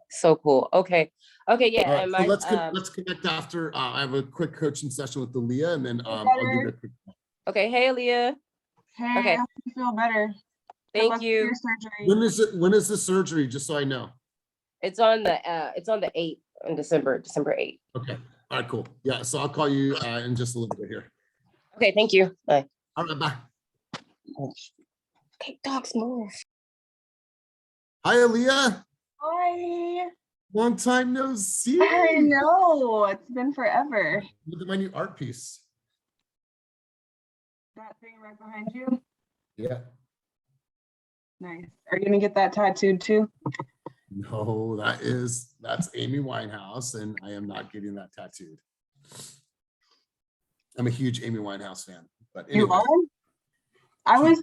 So cool. Okay. Yeah. Right, so let's connect after. I have a quick coaching session with Aaliyah, and then I'll give you a quick. Okay. Hey, Aaliyah. Hey, okay. I hope you feel better. Thank you. Your surgery. When is the surgery? Just so I know. It's on the 8th in December 8th. Okay. All right, cool. Yeah. So I'll call you in just a little bit here. Okay. Thank you. Bye. All right. Bye. Okay, dogs move. Hi, Aaliyah. Hi. Long time no see. I know. It's been forever. Look at my new art piece. That thing right behind you? Yeah. Nice. Are you gonna get that tattooed too? No, that's Amy Winehouse, and I am not getting that tattooed. I'm a huge Amy Winehouse fan. But anyway. You are? I was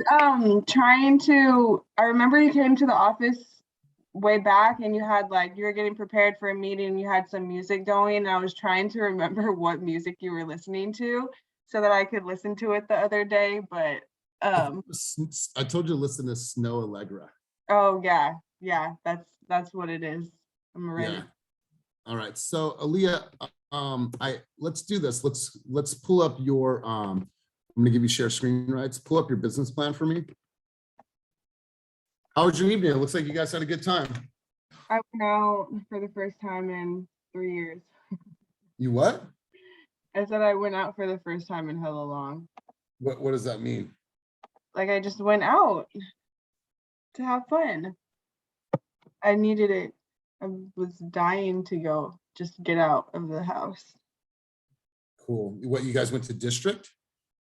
trying to. I remember you came to the office way back, and you had you were getting prepared for a meeting, and you had some music going. And I was trying to remember what music you were listening to, so that I could listen to it the other day. But I told you to listen to Snow Allegra. Oh yeah, that's what it is. I'm ready. Yeah. All right. So Aaliyah, let's do this. Let's pull up your I'm gonna give you share screen rights. Pull up your business plan for me. How was your evening? It looks like you guys had a good time. I went out for the first time in 3 years. You what? I said I went out for the first time in hella long. What does that mean? Like I just went out to have fun. I needed it. I was dying to go, just get out of the house. Cool. What, you guys went to District?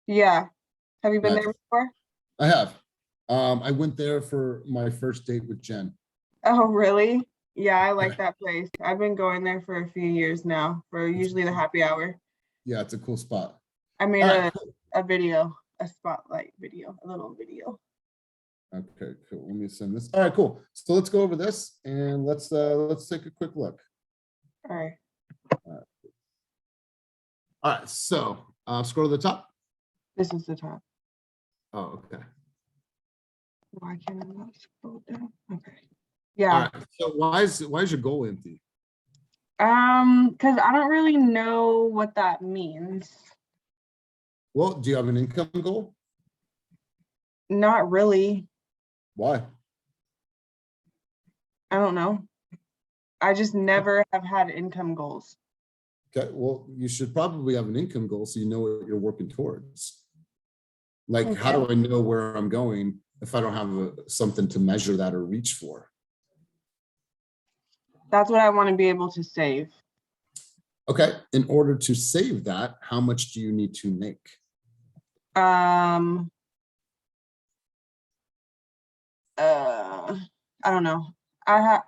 Yeah. Have you been Nice. there before? I have. I went there for my first date with Jen. Oh, really? Yeah, I like that place. I've been going there for a few years now, for usually the happy hour. Yeah, it's a cool spot. I made All right, a video, a spotlight video, a little video. Okay, cool. Let me send this. All right, cool. So let's go over this and let's take a quick look. All right. All right, so scroll to the top. This is the top. Oh, okay. Why can't I not scroll down? Okay. All Yeah. right. So why is your goal empty? Because I don't really know what that means. Well, do you have an income goal? Not really. Why? I don't know. I just never have had income goals. Okay, well, you should probably have an income goal so you know what you're working towards. Like, how do I know where I'm going if I don't have something to measure that or reach for? That's what I want to be able to save. Okay, in order to save that, how much do you need to make? I don't know. I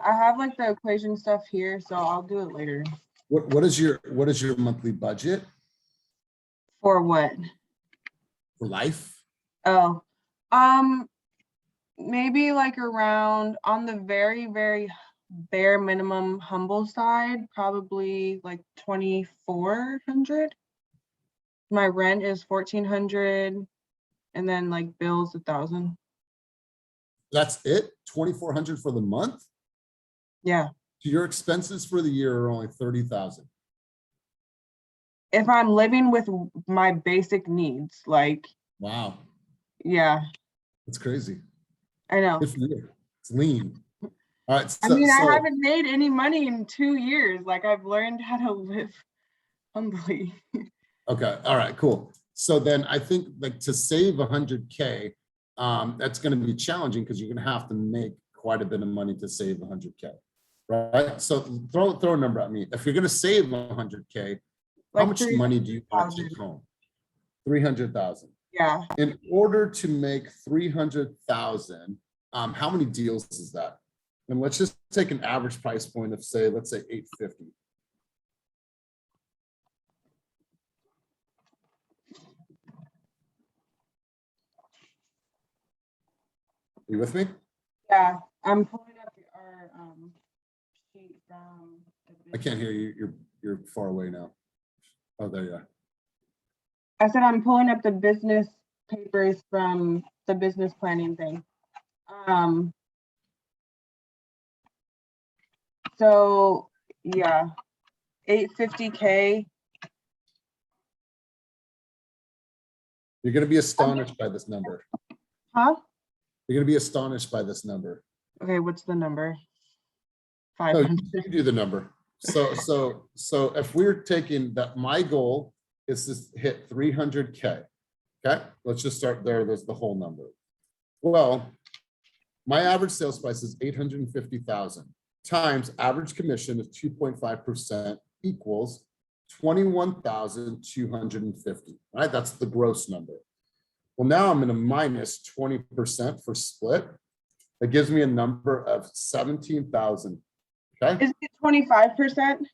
have like the equation stuff here, so I'll do it later. What is your monthly budget? For what? For life? Oh, maybe like around on the very, very bare minimum humble side, probably like 2,400. My rent is 1,400, and then like bills 1,000. That's it? 2,400 for the month? Yeah. Your expenses for the year are only 30,000. If I'm living with my basic needs, like, Wow, yeah, that's crazy. I know. Good for you. It's lean. All right, I mean, I haven't made any money in 2 years. Like, I've learned how to live humbly. okay, all right, cool. So then I think like to save 100K, that's going to be challenging because you're going to have to make quite a bit of money to save 100K, right? So throw a number at me. If you're going to save 100K, how Like much money do you want to 300,000. take home? 300,000. Yeah. In order to make 300,000, how many deals is that? And let's just take an average price point of say, let's say 850. You with me? Yeah, I'm pulling up our sheet from. I can't hear you. You're far away now. Oh, there you are. I said I'm pulling up the business papers from the business planning thing. So yeah, 850K. You're going to be astonished by this number. Huh? You're going to be astonished by this number. Okay, what's the number? No, 500. you do the number. So if we're taking that, my goal is to hit 300K. Okay, let's just start there. There's the whole number. Well, my average sales price is 850,000 times average commission of 2.5% equals 21,250. Right, that's the gross number. Well, now I'm in a minus 20% for split. That gives me a number of 17,000. Okay. Is it 25%?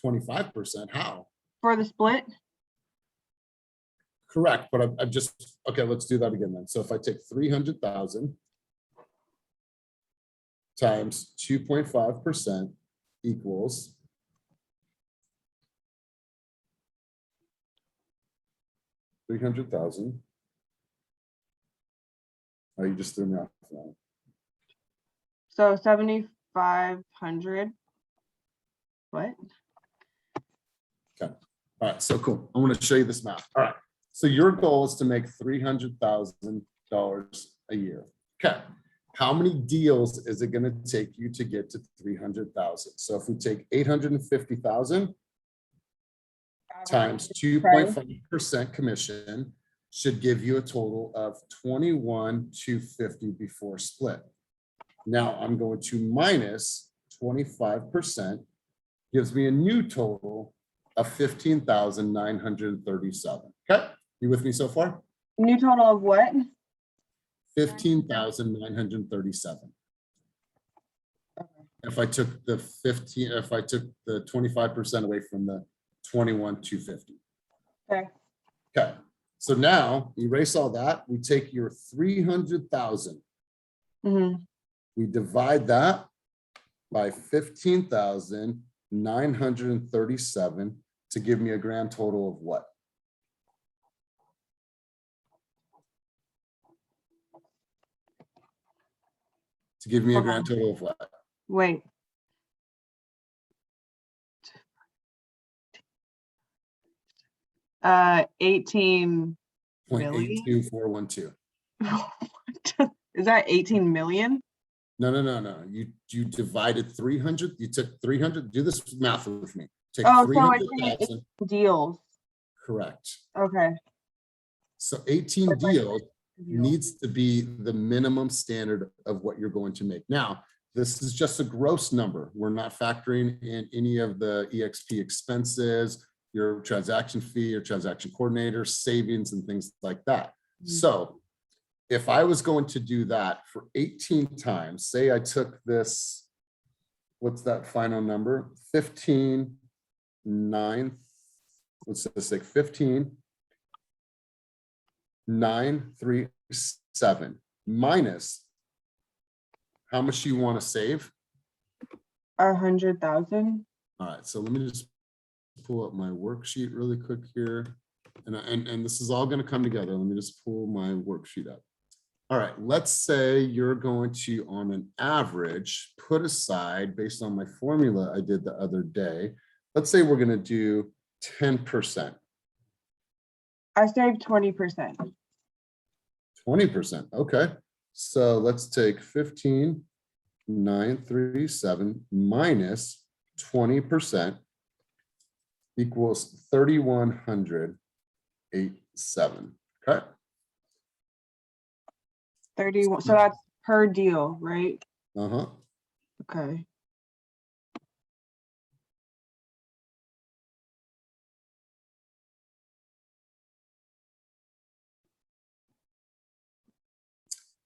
25%. How? For the split? Correct, but I'm just, okay, let's do that again then. So if I take 300,000 times 2.5% equals 300,000. Oh, you just threw me off now. So 7,500. What? Okay. All right. So cool. I want to show you this math. All right. So your goal is to make $300,000 a year. Okay. How many deals is it going to take you to get to 300,000? So if we take 850,000 times 2.5% commission should give you a total of 21,250 before split. Now I'm going to minus 25%, gives me a new total of 15,937. Okay, you with me so far? New total of what? 15,937. If I took the 25% away from the 21,250. Okay. Okay. So now erase all that. We take your 300,000. We divide that by 15,937 to give me a grand total of what? To give me a grand total of what? Wait. Uh, 18 million. 0.82412. Is that 18 million? No. You divided 300. You took 300. Do this math with me. Take Oh, so 300,000. Deals. Correct. Okay. So 18 deals needs to be the minimum standard of what you're going to make. Now, this is just a gross number. We're not factoring in any of the EXP expenses, your transaction fee, your transaction coordinator, savings, and things like that. So if I was going to do that for 18 times, say I took this, what's that final number? 15,9, let's just say 15,937 minus how much you want to save? 100,000. All right, so let me just pull up my worksheet really quick here. And this is all going to come together. Let me just pull my worksheet up. All right, let's say you're going to, on an average, put aside, based on my formula I did the other day, let's say we're gonna do 10%. I saved 20%. 20%, okay. So let's take 15,937 minus 20% equals 3,187, okay? 31, so that's per deal, right? Uh-huh. Okay.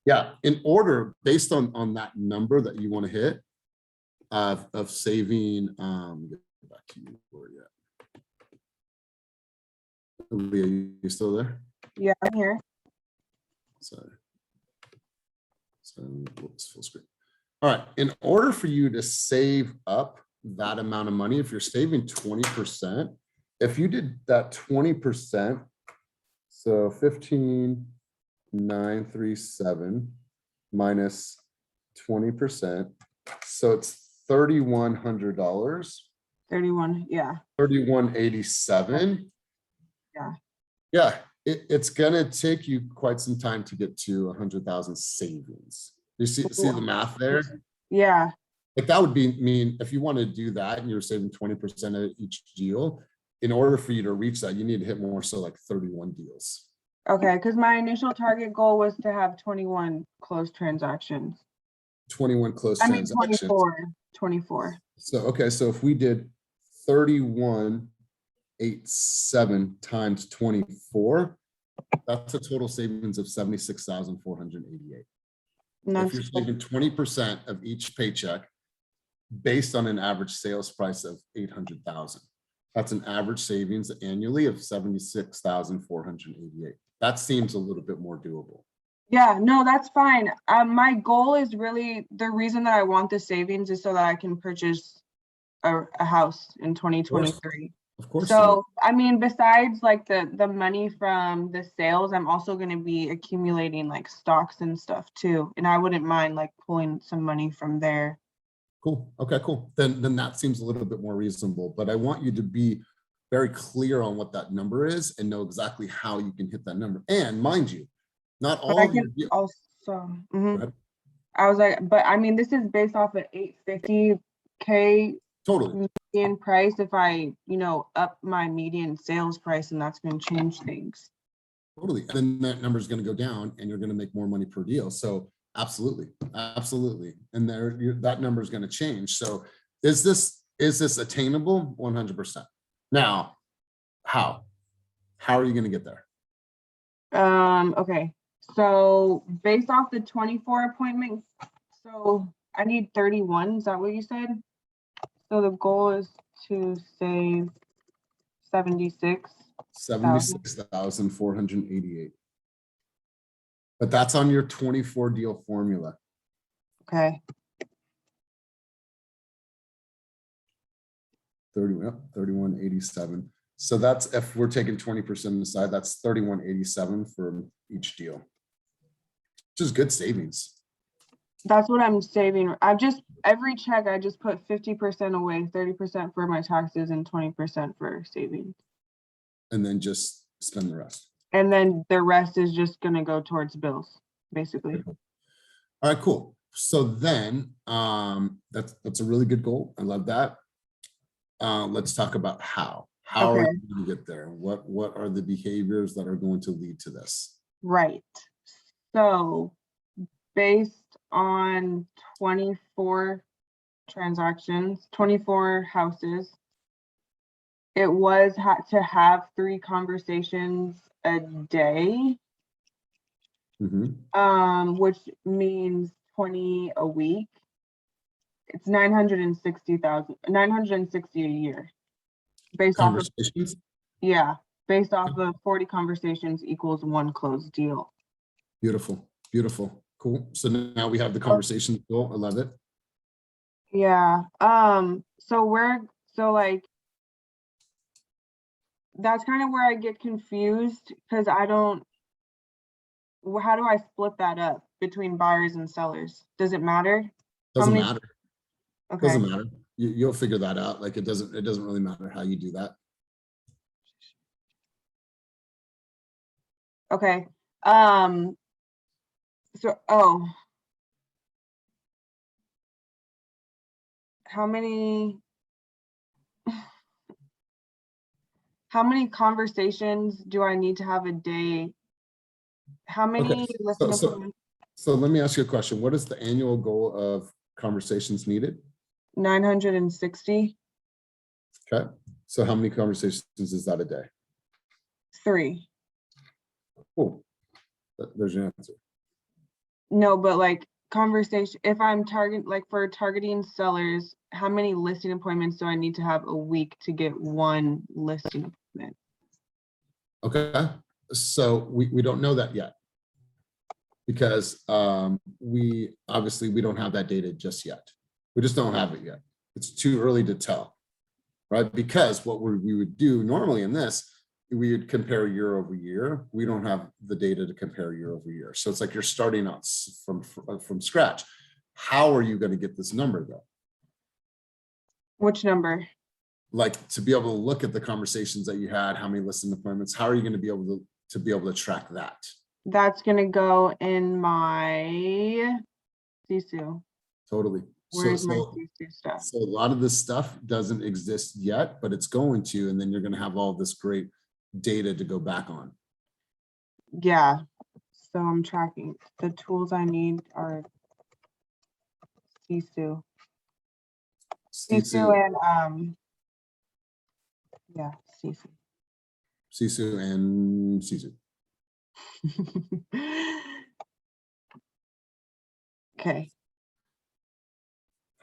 Yeah, in order, based on that number that you want to hit of saving, get back to you where you at. Leah, you still there? Yeah, I'm here. Sorry. So whoops, full screen. All right, in order for you to save up that amount of money, if you're saving 20%, if you did that 20%, so 15,937 minus 20%, so it's $3,100. 31, yeah. 3,187. Yeah. Yeah, it's gonna take you quite some time to get to 100,000 savings. You see the math there? Yeah. Like that would mean if you want to do that and you're saving 20% of each deal, in order for you to reach that, you need to hit more so like 31 deals. Okay, because my initial target goal was to have 21 closed transactions. 21 closed I mean, transactions. 24. So, okay, so if we did 3,187 times 24, that's a total savings of 76,488. If you're saving 20% of each paycheck based on an average sales price of 800,000, that's an average savings annually of 76,488. That seems a little bit more doable. Yeah, no, that's fine. My goal is really, the reason that I want the savings is so that I can purchase a house in 2023. Of course. So, I mean, besides like the money from the sales, I'm also going to be accumulating like stocks and stuff too. And I wouldn't mind like pulling some money from there. Cool. Okay, cool. Then that seems a little bit more reasonable, but I want you to be very clear on what that number is and know exactly how you can hit that number. And mind you, not all of you also, I was like, but I mean, this is based off of 850K totally median price. If I, up my median sales price, and that's going to change things. Totally. And then that number is going to go down and you're going to make more money per deal. So absolutely. Absolutely. And that number is going to change. So is this attainable? 100%. Now, how are you going to get there? Okay. So based off the 24 appointments, so I need 31. Is that what you said? So the goal is to save 76,488. But that's on your 24 deal formula. Okay. 3187. So that's, if we're taking 20% aside, that's 3187 for each deal, which is good savings. That's what I'm saving. Every check, I just put 50% away, 30% for my taxes and 20% for savings. And then just spend the rest. And then the rest is just going to go towards bills, basically. All right, cool. So then that's a really good goal. I love that. Let's talk about how are you going to get there? What are the behaviors that are going to lead to this? Right. So based on 24 transactions, 24 houses, it was to have 3 conversations a day, which means 20 a week. It's 960 a year. Based off of, based off of 40 conversations equals 1 closed deal. Beautiful, beautiful, cool. So now we have the conversation goal. I love it. Yeah. So that's kind of where I get confused, because how do I split that up between buyers and sellers? Does it matter? How Doesn't many- matter. Okay. Doesn't matter. You'll figure that out. Like it doesn't really matter how you do that. Okay. So, how many conversations do I need to have a day? How many Okay. listing So, appointments? so let me ask you a question. What is the annual goal of conversations needed? 960. Okay. So how many conversations is that a day? 3. Cool. There's your answer. No, but like conversation, if I'm targeting sellers, how many listing appointments do I need to have a week to get one listing appointment? Okay. So we don't know that yet because we don't have that data just yet. We just don't have it yet. It's too early to tell, right? Because what we would do normally in this, we would compare year over year. We don't have the data to compare year over year. So it's like you're starting out from scratch. How are you going to get this number though? Which number? Like to be able to look at the conversations that you had, how many listing appointments, how are you going to be able to track that? That's going to go in my CSU. Totally. Where's my CSU stuff? So a lot of this stuff doesn't exist yet, but it's going to, and then you're going to have all this great data to go back on. Yeah. So I'm tracking. The tools I need are CSU. CSU and yeah, CSU. CSU and CSU. Okay.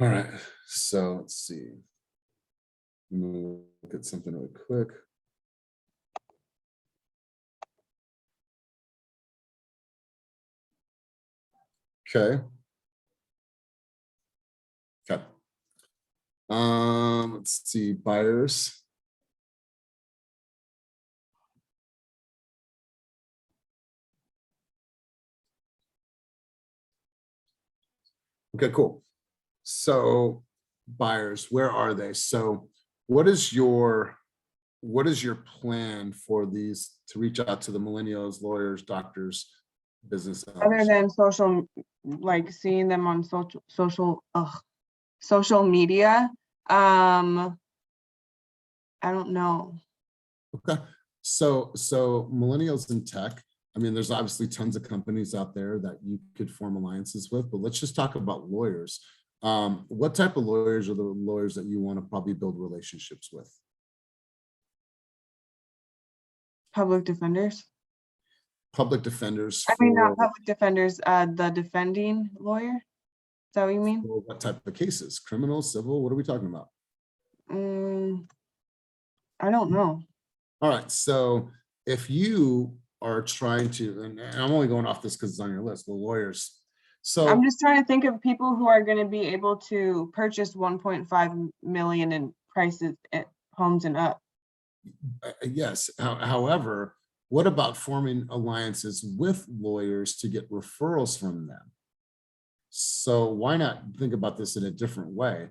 All right. So let's see. I'm gonna look at something really quick. Okay. Okay. Let's see, buyers. Okay, cool. So buyers, where are they? So what is your plan for these to reach out to the millennials, lawyers, doctors, business owners? Other than social, like seeing them on social media, I don't know. Okay. So millennials in tech, I mean, there's obviously tons of companies out there that you could form alliances with, but let's just talk about lawyers. What type of lawyers are the lawyers that you want to probably build relationships with? Public defenders. Public defenders. I mean, not public defenders, the defending lawyer. Is that what you mean? For what type of cases? Criminal, civil? What are we talking about? I don't know. All right. So if you are trying to, and I'm only going off this because it's on your list, the lawyers. So I'm just trying to think of people who are going to be able to purchase 1.5 million in prices at homes and up. Yes. However, what about forming alliances with lawyers to get referrals from them? So why not think about this in a different way?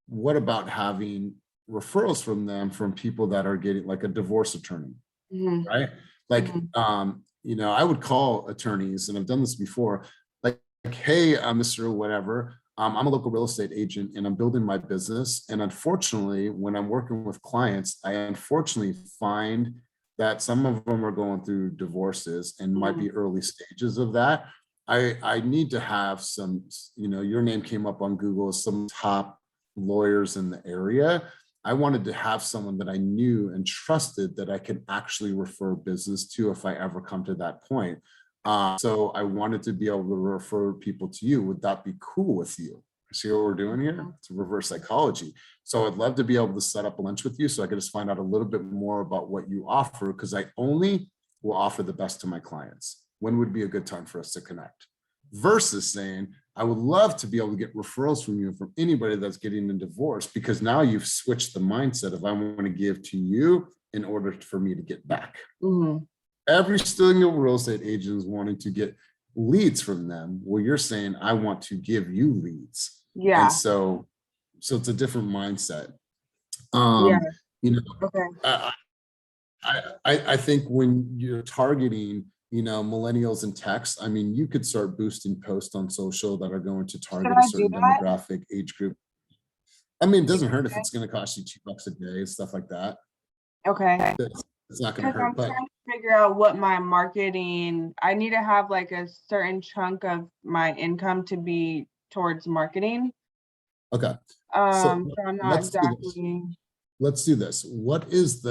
What about having referrals from them from people that are getting like a divorce attorney, right? Like, you know, I would call attorneys, and I've done this before, like hey, Mr. Whatever, I'm a local real estate agent and I'm building my business. And unfortunately, when I'm working with clients, I unfortunately find that some of them are going through divorces and might be early stages of that. I need to have some, you know, your name came up on Google, some top lawyers in the area. I wanted to have someone that I knew and trusted that I could actually refer business to if I ever come to that point. So I wanted to be able to refer people to you. Would that be cool with you? See what we're doing here? It's reverse psychology. So I'd love to be able to set up a lunch with you so I could just find out a little bit more about what you offer, because I only will offer the best to my clients. When would be a good time for us to connect? Versus saying, I would love to be able to get referrals from you from anybody that's getting a divorce, because now you've switched the mindset of I want to give to you in order for me to get back. every single real estate agent is wanting to get leads from them. Well, you're saying, I want to give you leads. Yeah. And so it's a different mindset. Yeah. You know, Okay. I think when you're targeting, you know, millennials and techs, I mean, you could start boosting posts on social that are going to target Should a I do certain that? demographic, age group. I mean, it doesn't hurt if it's going to cost you $2 a day, stuff like that. Okay. It's not going to Because hurt, I'm but trying to figure out what my marketing, I need to have like a certain chunk of my income to be towards marketing. okay. So So I'm not let's do this. exactly. Let's do this. What is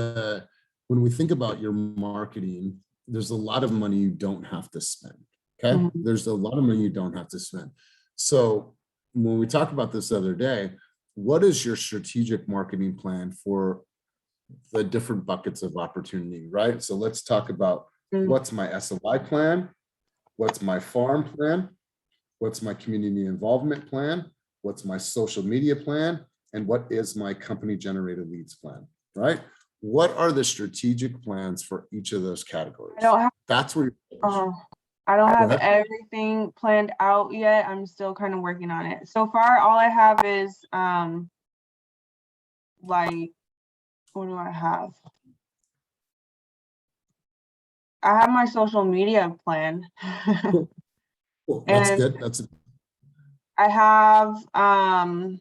when we think about your marketing, there's a lot of money you don't have to spend. Okay. Mhm. There's a lot of money you don't have to spend. So when we talked about this the other day, what is your strategic marketing plan for the different buckets of opportunity, right? So let's talk about what's my SOI plan, what's my farm plan, what's my community involvement plan, what's my social media plan, and what is my company generated leads plan, right? What are the strategic plans for each of those categories? I don't have. That's where I don't have ahead. everything planned out yet. I'm still kind of working on it. So far, all I have is like, what do I have? I have my social media plan. Cool. That's And good. That's I have I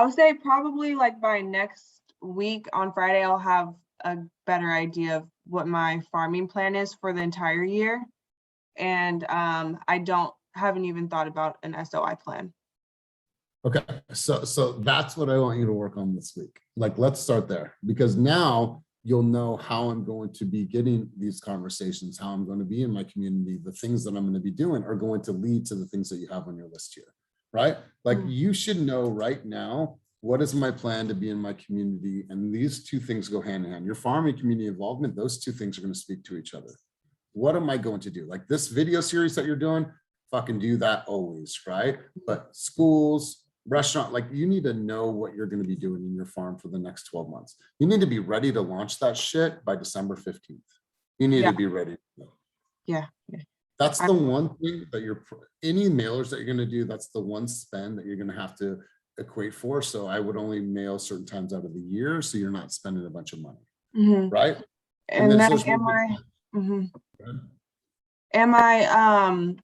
would say probably like by next week on Friday, I'll have a better idea of what my farming plan is for the entire year. And I haven't even thought about an SOI plan. okay. So that's what I want you to work on this week. Like, let's start there, because now you'll know how I'm going to be getting these conversations, how I'm going to be in my community. The things that I'm going to be doing are going to lead to the things that you have on your list here, right? Like, you should know right now, what is my plan to be in my community? And these two things go hand in hand. Your farming community involvement, those two things are going to speak to each other. What am I going to do? Like this video series that you're doing, fucking do that always, right? But schools, restaurant, like you need to know what you're going to be doing in your farm for the next 12 months. You need to be ready to launch that shit by December 15th. You need to be ready. Yeah. That's the one thing that any mailers that you're going to do, that's the one spend that you're going to have to equate for. So I would only mail certain times out of the year, so you're not spending a bunch of money, right? And then am I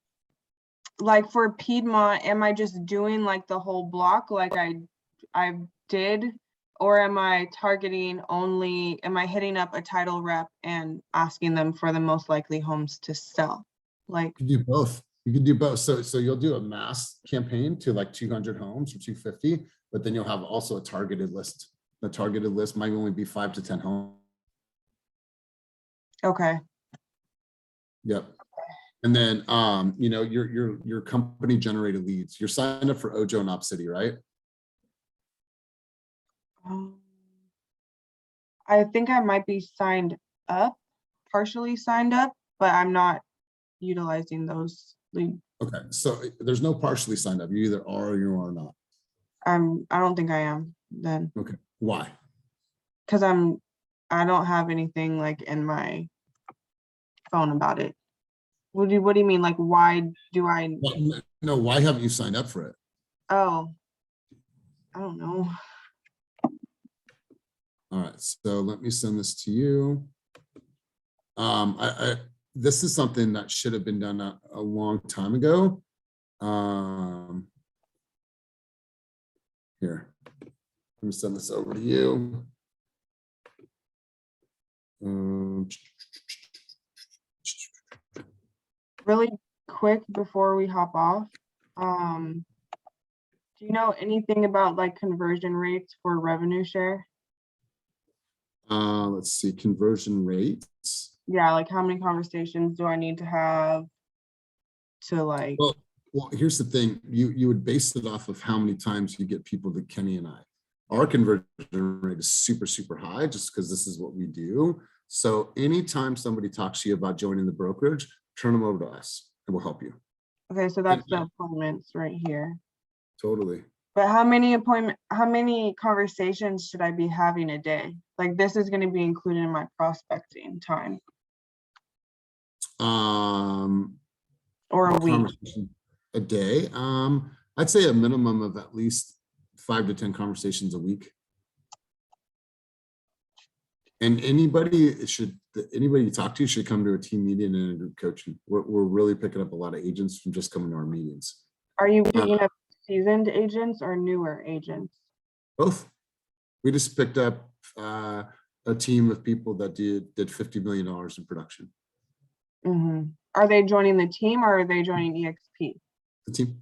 like for Piedmont, am I just doing like the whole block like I did, or am I targeting only, am I hitting up a title rep and asking them for the most likely homes to sell? Like, you can do both. You can do both. So you'll do a mass campaign to like 200 homes or 250, but then you'll have also a targeted list. The targeted list might only be 5 to 10 homes. Okay. Yep. And then, you know, your company generated leads. You're signed up for Ojo and Op City, right? I think I might be signed up, partially signed up, but I'm not utilizing those leads. Okay, so there's no partially signed up. You either are or you are not. I don't think I am then. Okay, why? Because I don't have anything like in my phone about it. What do you mean? Like, why do I? Well, no, why haven't you signed up for it? Oh, I don't know. All right, so let me send this to you. This is something that should have been done a long time ago. Here, let me send this over to you. Really quick before we hop off, do you know anything about like conversion rates for revenue share? Let's see, conversion rates. Yeah, like how many conversations do I need to have to like? Well, here's the thing. You would base it off of how many times you get people to Kenny and I. Our conversion rate is super, super high just because this is what we do. So anytime somebody talks to you about joining the brokerage, turn them over to us and we'll help you. Okay, so that's the appointments right here. Totally. But how many conversations should I be having a day? Like this is going to be included in my prospecting time or a week. Conversation a day. I'd say a minimum of at least 5 to 10 conversations a week. And anybody you talk to should come to a team meeting and a group coaching. We're really picking up a lot of agents from just coming to our meetings. Are you picking up seasoned agents or newer agents? Both. We just picked up a team of people that did $50 million in production. Mm-hmm. Are they joining the team or are they joining EXP? The team.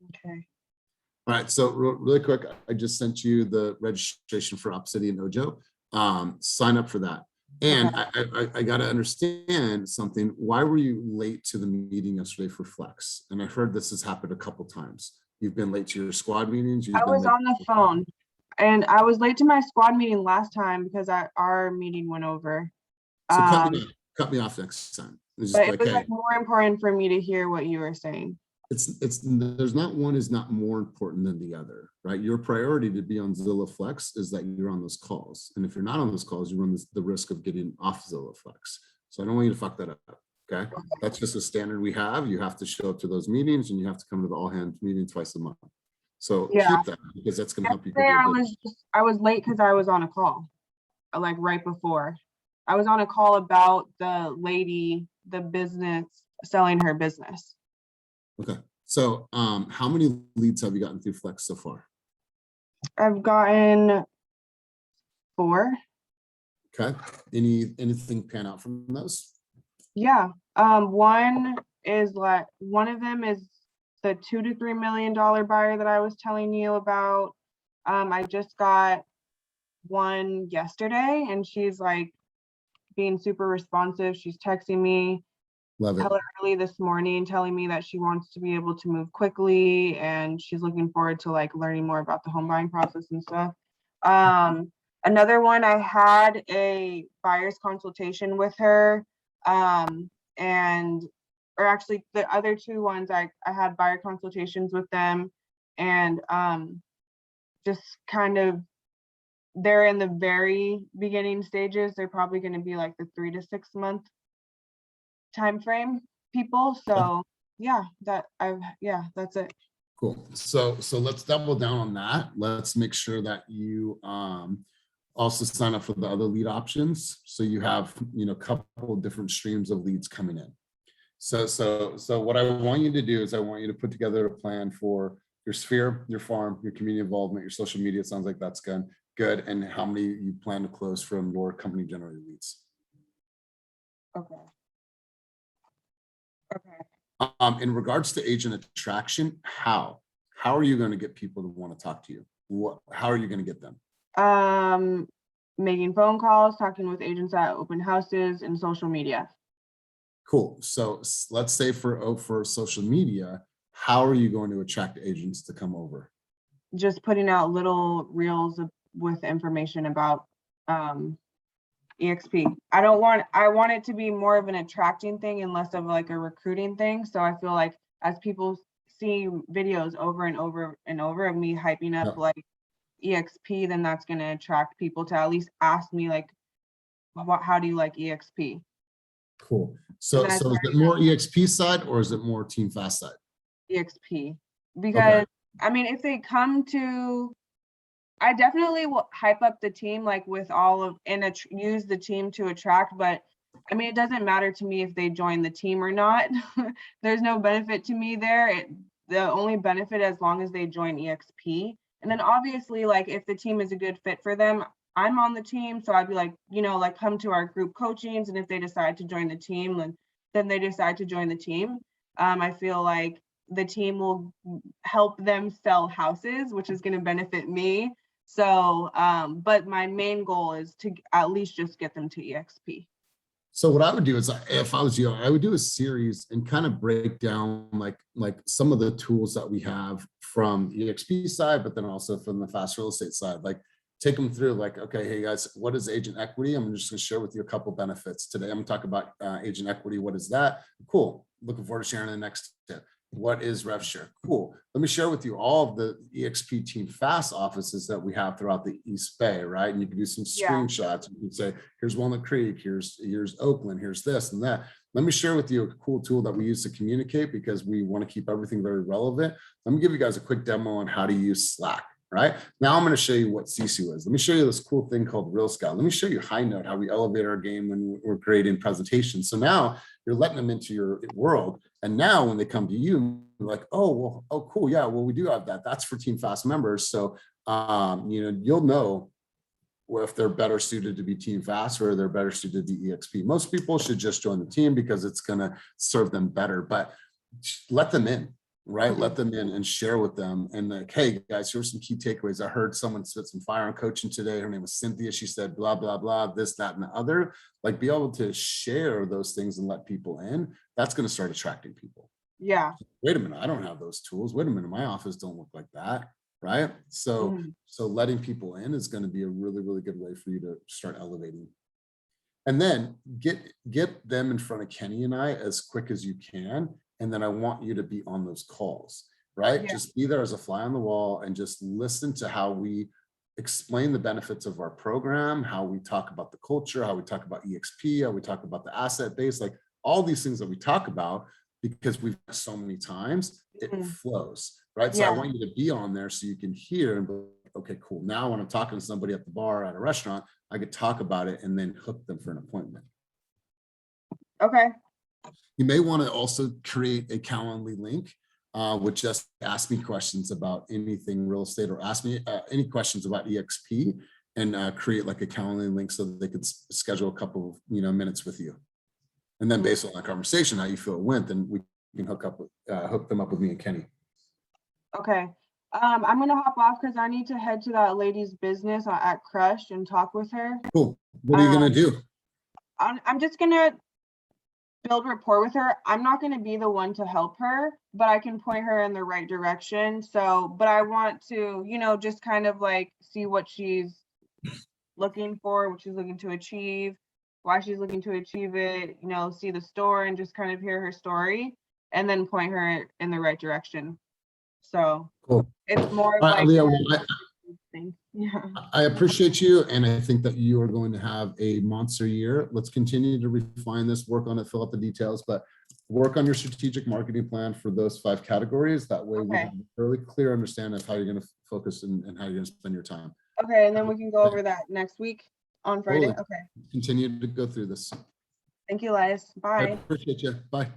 Okay. All right. So really quick, I just sent you the registration for Obsidian Ojo. Sign up for that. And okay. I got to understand something. Why were you late to the meeting yesterday for Flex? And I've heard this has happened a couple times. You've been late to your squad meetings. I was on the phone and I was late to my squad meeting last time because our meeting went over. So cut me off next time. But it was like more important for me to hear what you were saying. There's not one is not more important than the other, right? Your priority to be on Zillow Flex is that you're on those calls. And if you're not on those calls, you run the risk of getting off Zillow Flex. So I don't want you to fuck that up, okay? That's just a standard we have. You have to show up to those meetings and you have to come to the all hands meeting twice a month. So keep that because that's gonna help you. I was late because I was on a call, like right before. I was on a call about the lady, the business, selling her business. Okay. So how many leads have you gotten through Flex so far? I've gotten 4. Okay. Anything pan out from those? Yeah. One of them is the $2 to $3 million buyer that I was telling you about. I just got one yesterday and she's like being super responsive. She's texting me. Love it. Early this morning telling me that she wants to be able to move quickly and she's looking forward to like learning more about the home buying process and stuff. Another one, I had a buyer's consultation with her or actually the other 2 ones I had buyer consultations with them and just kind of they're in the very beginning stages. They're probably going to be like the 3 to 6 month time frame people. So that's it. Cool. So let's double down on that. Let's make sure that you also sign up for the other lead options. So you have, a couple of different streams of leads coming in. So what I want you to do is I want you to put together a plan for your sphere, your farm, your community involvement, your social media. It sounds like that's good. And how many you plan to close from your company generated leads. Okay. In regards to agent attraction, how are you going to get people to want to talk to you? How are you going to get them? Making phone calls, talking with agents at open houses and social media. Cool. So let's say for social media, how are you going to attract agents to come over? Just putting out little reels with information about EXP. I want it to be more of an attracting thing and less of like a recruiting thing. So I feel like as people see videos over and over and over of me hyping up like EXP, then that's going to attract people to at least ask me like, how do you like EXP? Cool. So is it more EXP side or is it more Team Fast side? EXP. Because I mean, if they come to, I definitely will hype up the team like with all of use the team to attract, but I mean, it doesn't matter to me if they join the team or not. There's no benefit to me there. The only benefit as long as they join EXP. And then obviously, like if the team is a good fit for them, I'm on the team. So I'd be like, like come to our group coachings. And if they decide to join the team, then they decide to join the team. I feel like the team will help them sell houses, which is going to benefit me. So, but my main goal is to at least just get them to EXP. So what I would do is, if I was you, I would do a series and kind of break down like some of the tools that we have from the EXP side, but then also from the fast real estate side. Like take them through like, okay, hey guys, what is agent equity? I'm just going to share with you a couple benefits today. I'm going to talk about agent equity. What is that? Cool. Looking forward to sharing the next tip. What is Revshare? Cool. Let me share with you all of the EXP Team Fast offices that we have throughout the East Bay, right? And you can do some screenshots. You can say, here's Walnut Creek, here's Oakland, here's this and that. Let me share with you a cool tool that we use to communicate because we want to keep everything very relevant. Let me give you guys a quick demo on how to use Slack. Right now, I'm going to show you what CSU is. Let me show you this cool thing called Real Scout. Let me show you High Note, how we elevate our game when we're creating presentations. So now you're letting them into your world. And now when they come to you, you're like, oh, well, oh, cool. Yeah, well, we do have that. That's for Team Fast members. So, you'll know if they're better suited to be Team Fast or they're better suited to EXP. Most people should just join the team because it's going to serve them better, but let them in. Right? Let them in and share with them. And like, hey guys, here's some key takeaways. I heard someone spit some fire on coaching today. Her name was Cynthia. She said, blah, blah, blah, this, that, and the other. Like be able to share those things and let people in. That's going to start attracting people. Yeah. Wait a minute. I don't have those tools. Wait a minute. My office don't look like that. Right. So, so letting people in is going to be a really, really good way for you to start elevating. And then get them in front of Kenny and I as quick as you can. And then I want you to be on those calls, right? Yeah. Just be there as a fly on the wall and just listen to how we explain the benefits of our program, how we talk about the culture, how we talk about EXP, how we talk about the asset base, like all these things that we talk about because we've so many times, it flows, right? So I want you to be on there so you can hear and be like, okay, cool. Now when I'm talking to somebody at the bar at a restaurant, I could talk about it and then hook them for an appointment. Okay. You may want to also create a Calendly link with just ask me questions about anything real estate or ask me any questions about EXP and create like a Calendly link so that they could schedule a couple of minutes with you. And then based on that conversation, how you feel it went, then we can hook them up with me and Kenny. Okay. I'm going to hop off because I need to head to that lady's business at Crush and talk with her. Cool. What are you going to do? I'm just going to build rapport with her. I'm not going to be the one to help her, but I can point her in the right direction. So, but I want to, just kind of like see what she's looking for, what she's looking to achieve, why she's looking to achieve it, see the store and just kind of hear her story and then point her in the right direction. So cool. It's more like I appreciate you, and I think that you are going to have a monster year. Let's continue to refine this, work on it, fill out the details, but work on your strategic marketing plan for those 5 categories. That way we have a really clear understanding of how you're going to focus and how you're going to spend your time. Okay, and then we can go over that next week on Friday. Totally. Okay. Continue to go through this. Thank you, Elias. Bye. I appreciate you. Bye.